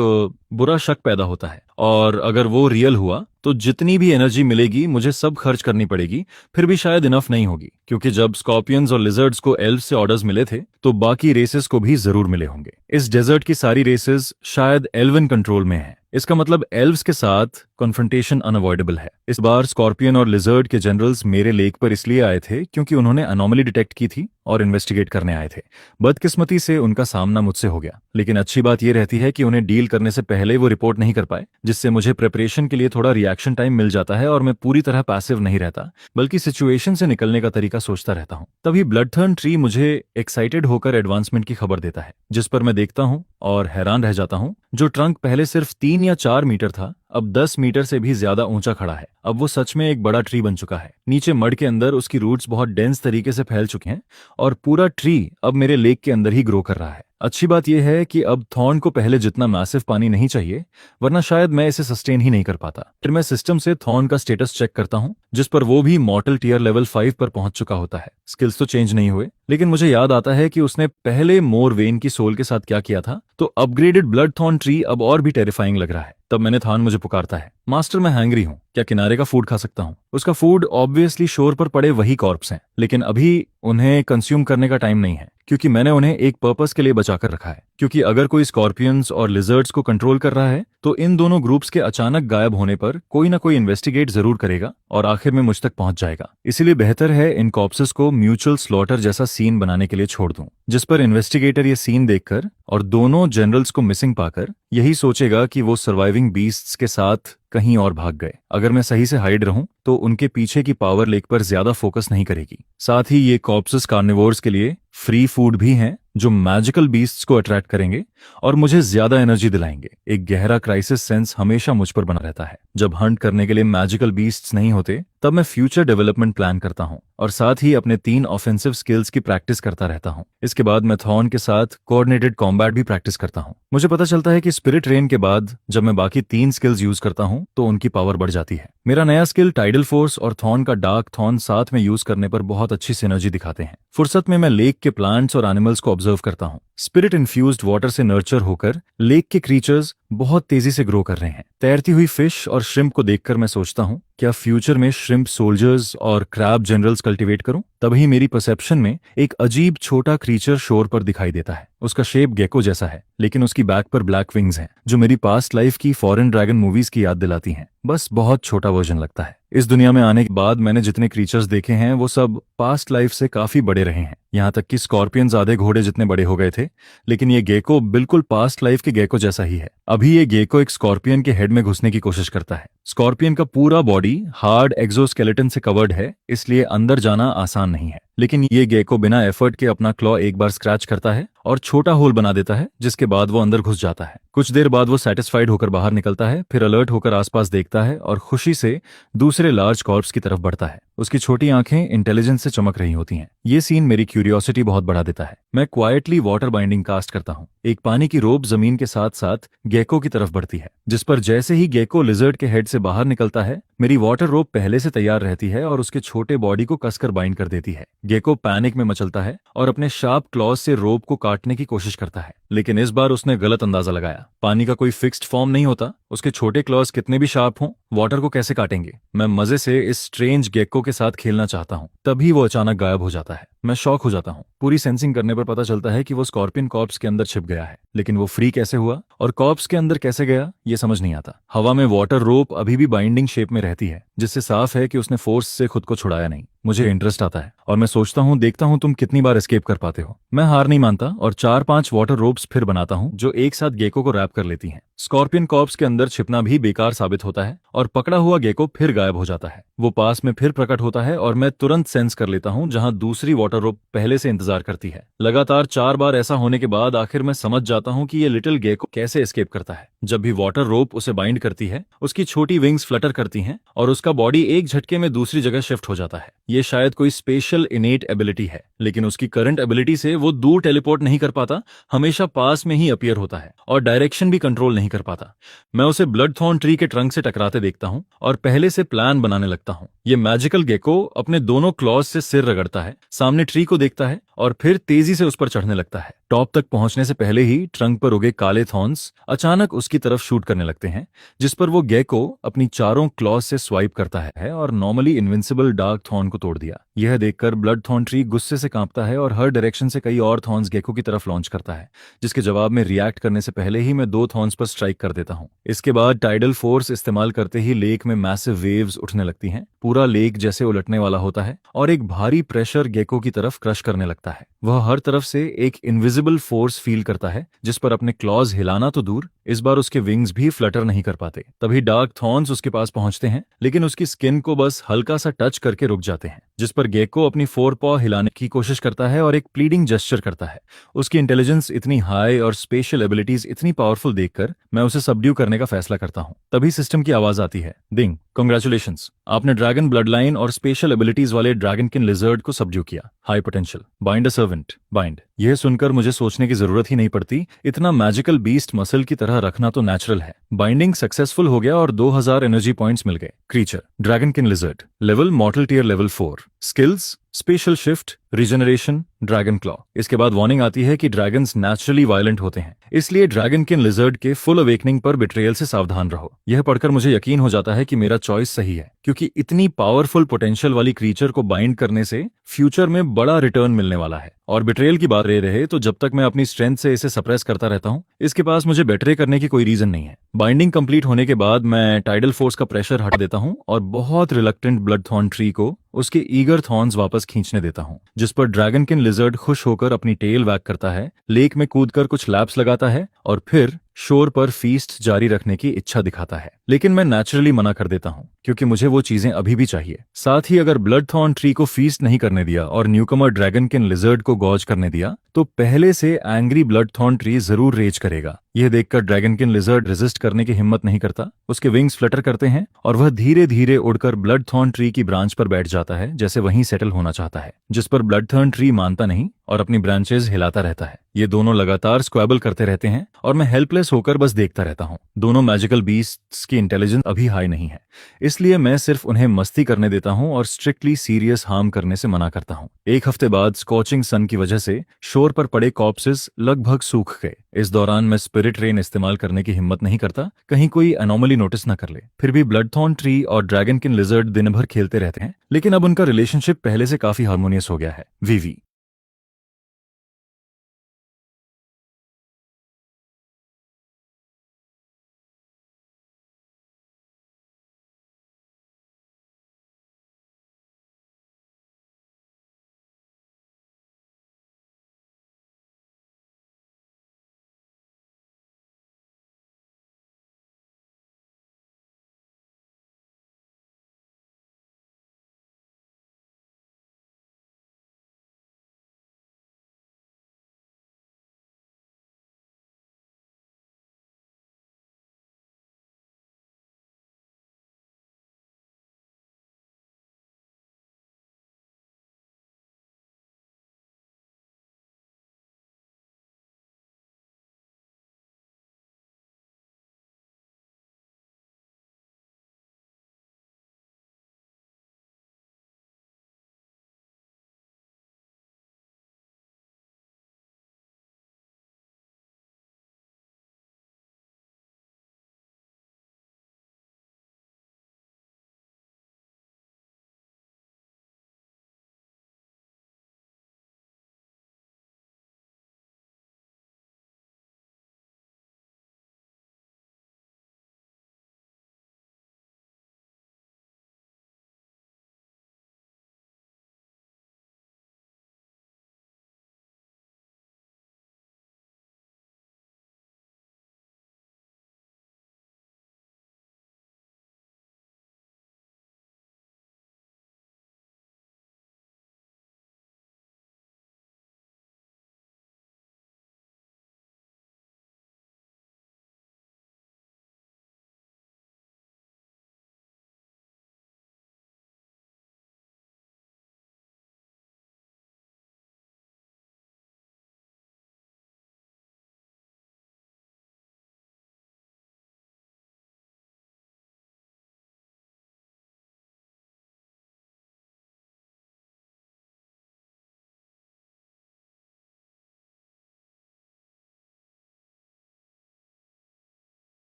बुरा शक पैदा होता है, और अगर वो रियल हुआ तो जितनी भी एनर्जी मिलेगी मुझे सब खर्च करनी पड़ेगी, फिर भी शायद इनफ नहीं होगी, क्योंकि जब स्कॉर्पियंस और लिजर्ड्स को एल्फ से ऑर्डर्स मिले थे तो बाकी रेसेस को भी जरूर मिले होंगे। इस डेजर्ट की सारी रेसेस शायद एल्वन कंट्रोल में हैं। इसका मतलब एल्व्स के साथ कॉन्फ्रंटेशन अनअवॉइडेबल है। इस बार स्कॉर्पियन और लिजर्ड के जनरल्स मेरे लेक पर इसलिए आए थे क्योंकि उन्होंने अनोमली डिटेक्ट की थी और इन्वेस्टिगेट करने आए थे। बदकिस्मती से उनका सामना मुझसे हो गया, लेकिन अच्छी बात यह रहती है कि उन्हें डील करने से पहले वो रिपोर्ट नहीं कर पाए, जिससे मुझे प्रिपरेशन के लिए थोड़ा रिएक्शन टाइम मिल जाता है और मैं पूरी तरह पैसिव नहीं रहता, बल्कि सिचुएशन से निकलने का तरीका सोचता रहता हूँ। तभी ब्लडथर्न ट्री मुझे एक्साइटेड होकर एडवांसमेंट की खबर देता है, जिस पर मैं देखता हूँ और हैरान रह जाता हूँ। जो ट्रंक पहले सिर्फ 3 या 4 मीटर था, अब 10 मीटर से भी ज्यादा ऊंचा खड़ा है। अब वो सच में एक बड़ा ट्री बन चुका है। नीचे मड के अंदर उसकी रूट्स बहुत डेंस तरीके से फैल चुके हैं और पूरा ट्री अब मेरे लेक के अंदर ही ग्रो कर रहा है। अच्छी बात यह है कि अब थॉर्न को पहले जितना मैसिव पानी नहीं चाहिए, वरना शायद मैं इसे सस्टेन ही नहीं कर पाता। फिर मैं सिस्टम से थॉर्न का स्टेटस चेक करता हूँ, जिस पर वो भी मॉर्टल टियर लेवल 5 पर पहुंच चुका होता है। स्किल्स तो चेंज नहीं हुए, लेकिन मुझे याद आता है कि उसने पहले मोर वेन की सोल के साथ क्या किया था, तो अपग्रेडेड ब्लड थॉर्न ट्री अब और भी टेरिफाइंग लग रहा है। तब मैंने थान मुझे पुकारता है, मास्टर मैं हैंग्री हूँ, क्या किनारे का फूड खा सकता हूँ? उसका फूड ऑब्वियसली शोर पर पड़े वही कॉर्प्स हैं, लेकिन अभी उन्हें कंज्यूम करने का टाइम नहीं है, क्योंकि मैंने उन्हें एक पर्पस के लिए बचा कर रखा है। क्योंकि अगर कोई स्कॉर्पियंस और लिजर्ड्स को कंट्रोल कर रहा है तो इन दोनों ग्रुप्स के अचानक गायब होने पर कोई ना कोई इन्वेस्टिगेट जरूर करेगा और आखिर में मुझ तक पहुंच जाएगा। इसीलिए बेहतर है इन कॉर्प्सेस को म्यूचुअल स्लॉटर जैसा सीन बनाने के लिए छोड़ दूं, जिस पर इन्वेस्टिगेटर ये सीन देखकर और दोनों जनरल्स को मिसिंग पाकर यही सोचेगा कि वो सर्वाइविंग बीस्ट्स के साथ कहीं और भाग गए। अगर मैं सही से हाइड रहूं तो उनके पीछे की पावर लेक पर ज्यादा फोकस नहीं करेगी। साथ ही ये कॉर्प्सेस कार्निवोर्स के लिए फ्री फूड भी हैं, जो मैजिकल बीस्ट्स को अट्रैक्ट करेंगे और मुझे ज्यादा एनर्जी दिलाएंगे। एक गहरा क्राइसिस सेंस हमेशा मुझ पर बना रहता है। जब हंट करने के लिए मैजिकल बीस्ट्स नहीं होते, तब मैं फ्यूचर डेवलपमेंट प्लान करता हूँ और साथ ही अपने 3 ऑफेंसिव स्किल्स की प्रैक्टिस करता रहता हूँ। इसके बाद मैं थॉर्न के साथ कोऑर्डिनेटेड कॉम्बैट भी प्रैक्टिस करता हूँ। मुझे पता चलता है कि स्पिरिट रेन के बाद जब मैं बाकी 3 स्किल्स यूज करता हूँ तो उनकी पावर बढ़ जाती है। मेरा नया स्किल टाइडल फोर्स और थॉर्न का डार्क थॉर्न साथ में यूज करने पर बहुत अच्छी सिनर्जी दिखाते हैं। फुर्सत में मैं लेक के प्लांट्स और एनिमल्स को ऑब्जर्व करता हूँ। स्पिरिट इन्फ्यूज्ड वाटर से नर्चर होकर लेक के क्रीचर्स बहुत तेजी से ग्रो कर रहे हैं। तैरती हुई फिश और श्रिम्प को देखकर मैं सोचता हूँ, क्या फ्यूचर में श्रिम्प सोल्जर्स और क्रैब जनरल्स कल्टीवेट करूं? तभी मेरी परसेप्शन में एक अजीब छोटा क्रीचर शोर पर दिखाई देता है। उसका शेप गेको जैसा है, लेकिन उसकी बैक पर ब्लैक विंग्स हैं, जो मेरी पास्ट लाइफ की फॉरेन ड्रैगन मूवीज की याद दिलाती हैं। बस बहुत छोटा वर्जन लगता है। इस दुनिया में आने के बाद मैंने जितने क्रीचर्स देखे हैं वो सब पास्ट लाइफ से काफी बड़े रहे हैं। यहाँ तक कि स्कॉर्पियंस आधे घोड़े जितने बड़े हो गए थे, लेकिन ये गेको बिल्कुल पास्ट लाइफ के गेको जैसा ही है। अभी ये गेको एक स्कॉर्पियन के हेड में घुसने की कोशिश करता है। स्कॉर्पियन का पूरा बॉडी हार्ड एक्सोस्केलेटन से कवर्ड है, इसलिए अंदर जाना आसान नहीं है। लेकिन ये गेको बिना एफर्ट के अपना क्लॉ एक बार स्क्रैच करता है और छोटा होल बना देता है, जिसके बाद वो अंदर घुस जाता है। कुछ देर बाद वो सेटिस्फाइड होकर बाहर निकलता है, फिर अलर्ट होकर आसपास देखता है और खुशी से दूसरे लार्ज कॉर्प्स की तरफ बढ़ता है। उसकी छोटी आंखें इंटेलिजेंस से चमक रही होती हैं। ये सीन मेरी क्यूरियोसिटी बहुत बढ़ा देता है। मैं क्वाइटली वाटर बाइंडिंग कास्ट करता हूँ। एक पानी की रोप जमीन के साथ साथ गेको की तरफ बढ़ती है, जिस पर जैसे ही गेको लिजर्ड के हेड से बाहर निकलता है, मेरी वाटर रोप पहले से तैयार रहती है और उसके छोटे बॉडी को कसकर बाइंड कर देती है। गेको पैनिक में मचलता है और अपने शार्प क्लॉज से रोप को काटने की कोशिश करता है, लेकिन इस बार उसने गलत अंदाजा लगाया। पानी का कोई फिक्स्ड फॉर्म नहीं होता, उसके छोटे क्लॉज कितने भी शार्प हों, वाटर को कैसे काटेंगे? मैं मजे से इस स्ट्रेंज गेको के साथ खेलना चाहता हूँ, तभी वो अचानक गायब हो जाता है। मैं शॉक हो जाता हूँ। पूरी सेंसिंग करने पर पता चलता है कि वो स्कॉर्पियन कॉर्प्स के अंदर छिप गया है, लेकिन वो फ्री कैसे हुआ और कॉर्प्स के अंदर कैसे गया ये समझ नहीं आता। हवा में वाटर रोप अभी भी बाइंडिंग शेप में रहती है, जिससे साफ है कि उसने फोर्स से खुद को छुड़ाया नहीं। मुझे इंटरेस्ट आता है और मैं सोचता हूँ, देखता हूँ तुम कितनी बार एस्केप कर पाते हो। मैं हार नहीं मानता और 4-5 वाटर रोप्स फिर बनाता हूँ, जो एक साथ गेको को रैप कर लेती हैं। स्कॉर्पियन कॉर्प्स के अंदर छिपना भी बेकार साबित होता है और पकड़ा हुआ गेको फिर गायब हो जाता है। वो पास में फिर प्रकट होता है और मैं तुरंत सेंस कर लेता हूँ जहां दूसरी वाटर रोप पहले से इंतजार करती है। लगातार 4 बार ऐसा होने के बाद आखिर मैं समझ जाता हूँ कि ये लिटिल गेको कैसे एस्केप करता है। जब भी वाटर रोप उसे बाइंड करती है, उसकी छोटी विंग्स फ्लटर करती हैं और उसका बॉडी एक झटके में दूसरी जगह शिफ्ट हो जाता है। ये शायद कोई स्पेशल इनेट एबिलिटी है, लेकिन उसकी करंट एबिलिटी से वो दूर टेलीपोर्ट नहीं कर पाता, हमेशा पास में ही अपीयर होता है और डायरेक्शन भी कंट्रोल नहीं कर पाता। मैं उसे ब्लड थॉर्न ट्री के ट्रंक से टकराते देखता हूँ और पहले से प्लान बनाने लगता हूँ। ये मैजिकल गेको अपने दोनों क्लॉज से सिर रगड़ता है, सामने ट्री को देखता है और फिर तेजी से उस पर चढ़ने लगता है। टॉप तक पहुंचने से पहले ही ट्रंक पर उगे काले थॉर्न्स अचानक उसकी तरफ शूट करने लगते हैं, जिस पर वो गेको अपनी चारों क्लॉज से स्वाइप करता है और नॉर्मली इनविंसिबल डार्क थॉर्न को तोड़ दिया। यह देखकर ब्लड थॉर्न ट्री गुस्से से कांपता है और हर डायरेक्शन से कई और थॉर्न्स गेको की तरफ लॉन्च करता है, जिसके जवाब में रिएक्ट करने से पहले ही मैं 2 थॉर्न्स पर स्ट्राइक कर देता हूँ। इसके बाद टाइडल फोर्स इस्तेमाल करते ही लेक में मैसिव वेव्स उठने लगती हैं। पूरा लेक जैसे उलटने वाला होता है और एक भारी प्रेशर गेको की तरफ क्रश करने लगता है। वह हर तरफ से एक इनविजिबल फोर्स फील करता है, जिस पर अपने क्लॉज हिलाना तो दूर, इस बार उसके विंग्स भी फ्लटर नहीं कर पाते। तभी डार्क थॉर्न्स उसके पास पहुंचते हैं, लेकिन उसकी स्किन को बस हल्का सा टच करके रुक जाते हैं, जिस पर गेको अपनी 4 पॉ हिलाने की कोशिश करता है और एक प्लीडिंग जेस्चर करता है। उसकी इंटेलिजेंस इतनी हाई और स्पेशल एबिलिटीज इतनी पावरफुल देखकर मैं उसे सबड्यू करने का फैसला करता हूँ। तभी सिस्टम की आवाज आती है, डिंग, कांग्रेचुलेशंस, आपने ड्रैगन ब्लड लाइन और स्पेशल एबिलिटीज वाले ड्रैगनकिन लिजर्ड को सबड्यू किया। High potential, bind a servant, bind. यह सुनकर मुझे सोचने की जरूरत ही नहीं पड़ती, इतना मैजिकल बीस्ट मसल की तरह रखना तो नेचुरल है। बाइंडिंग सक्सेसफुल हो गया और 2000 एनर्जी पॉइंट्स मिल गए। Creature, dragonkin lizard, level mortal tier level 4, skills special shift, regeneration, dragon claw. इसके बाद वार्निंग आती है कि ड्रैगन्स नेचुरली वायलेंट होते हैं, इसलिए ड्रैगनकिन लिजर्ड के फुल अवेकनिंग पर बिट्रेयल से सावधान रहो। यह पढ़कर मुझे यकीन हो जाता है कि मेरा चॉइस सही है, क्योंकि इतनी पावरफुल पोटेंशियल वाली क्रीचर को बाइंड करने से फ्यूचर में बड़ा रिटर्न मिलने वाला है। और बिट्रेयल की बात रहे तो जब तक मैं अपनी स्ट्रेंथ से इसे सप्रेस करता रहता हूँ, इसके पास मुझे बेटरे करने की कोई रीजन नहीं है। बाइंडिंग कंप्लीट होने के बाद मैं टाइडल फोर्स का प्रेशर हटा देता हूँ और बहुत रिलक्टेंट ब्लड थॉर्न ट्री को उसके ईगर थॉर्न्स वापस खींचने देता हूँ, जिस पर ड्रैगनकिन लिजर्ड खुश होकर अपनी टेल वैग करता है, लेक में कूदकर कुछ लैप्स लगाता है और फिर शोर पर फीस्ट जारी रखने की इच्छा दिखाता है। लेकिन मैं नेचुरली मना कर देता हूँ, क्योंकि मुझे वो चीजें अभी भी चाहिए। साथ ही अगर ब्लड थॉर्न ट्री को फीस्ट नहीं करने दिया और न्यूकमर ड्रैगनकिन लिजर्ड को गॉज करने दिया, तो पहले से एंग्री ब्लड थॉर्न ट्री जरूर रेज करेगा। यह देखकर ड्रैगनकिन लिजर्ड रेजिस्ट करने की हिम्मत नहीं करता, उसके विंग्स फ्लटर करते हैं और वह धीरे धीरे उड़कर ब्लड थॉर्न ट्री की ब्रांच पर बैठ जाता है, जैसे वहीं सेटल होना चाहता है, जिस पर ब्लड थॉर्न ट्री मानता नहीं और अपनी ब्रांचेस हिलाता रहता है। ये दोनों लगातार स्क्वैबल करते रहते हैं और मैं हेल्पलेस होकर बस देखता रहता हूँ। दोनों मैजिकल बीस्ट्स की इंटेलिजेंस अभी हाई नहीं है, इसलिए मैं सिर्फ उन्हें मस्ती करने देता हूँ और स्ट्रिक्टली सीरियस हार्म करने से मना करता हूँ। एक हफ्ते बाद स्कॉचिंग सन की वजह से शोर पर पड़े कॉर्प्सेस लगभग सूख गए। इस दौरान मैं स्पिरिट रेन इस्तेमाल करने की हिम्मत नहीं करता, कहीं कोई एनोमली नोटिस न कर ले। फिर भी ब्लड थॉर्न ट्री और ड्रैगनकिन लिजर्ड दिन भर खेलते रहते हैं, लेकिन अब उनका रिलेशनशिप पहले से काफी हार्मोनियस हो गया है। वीवी,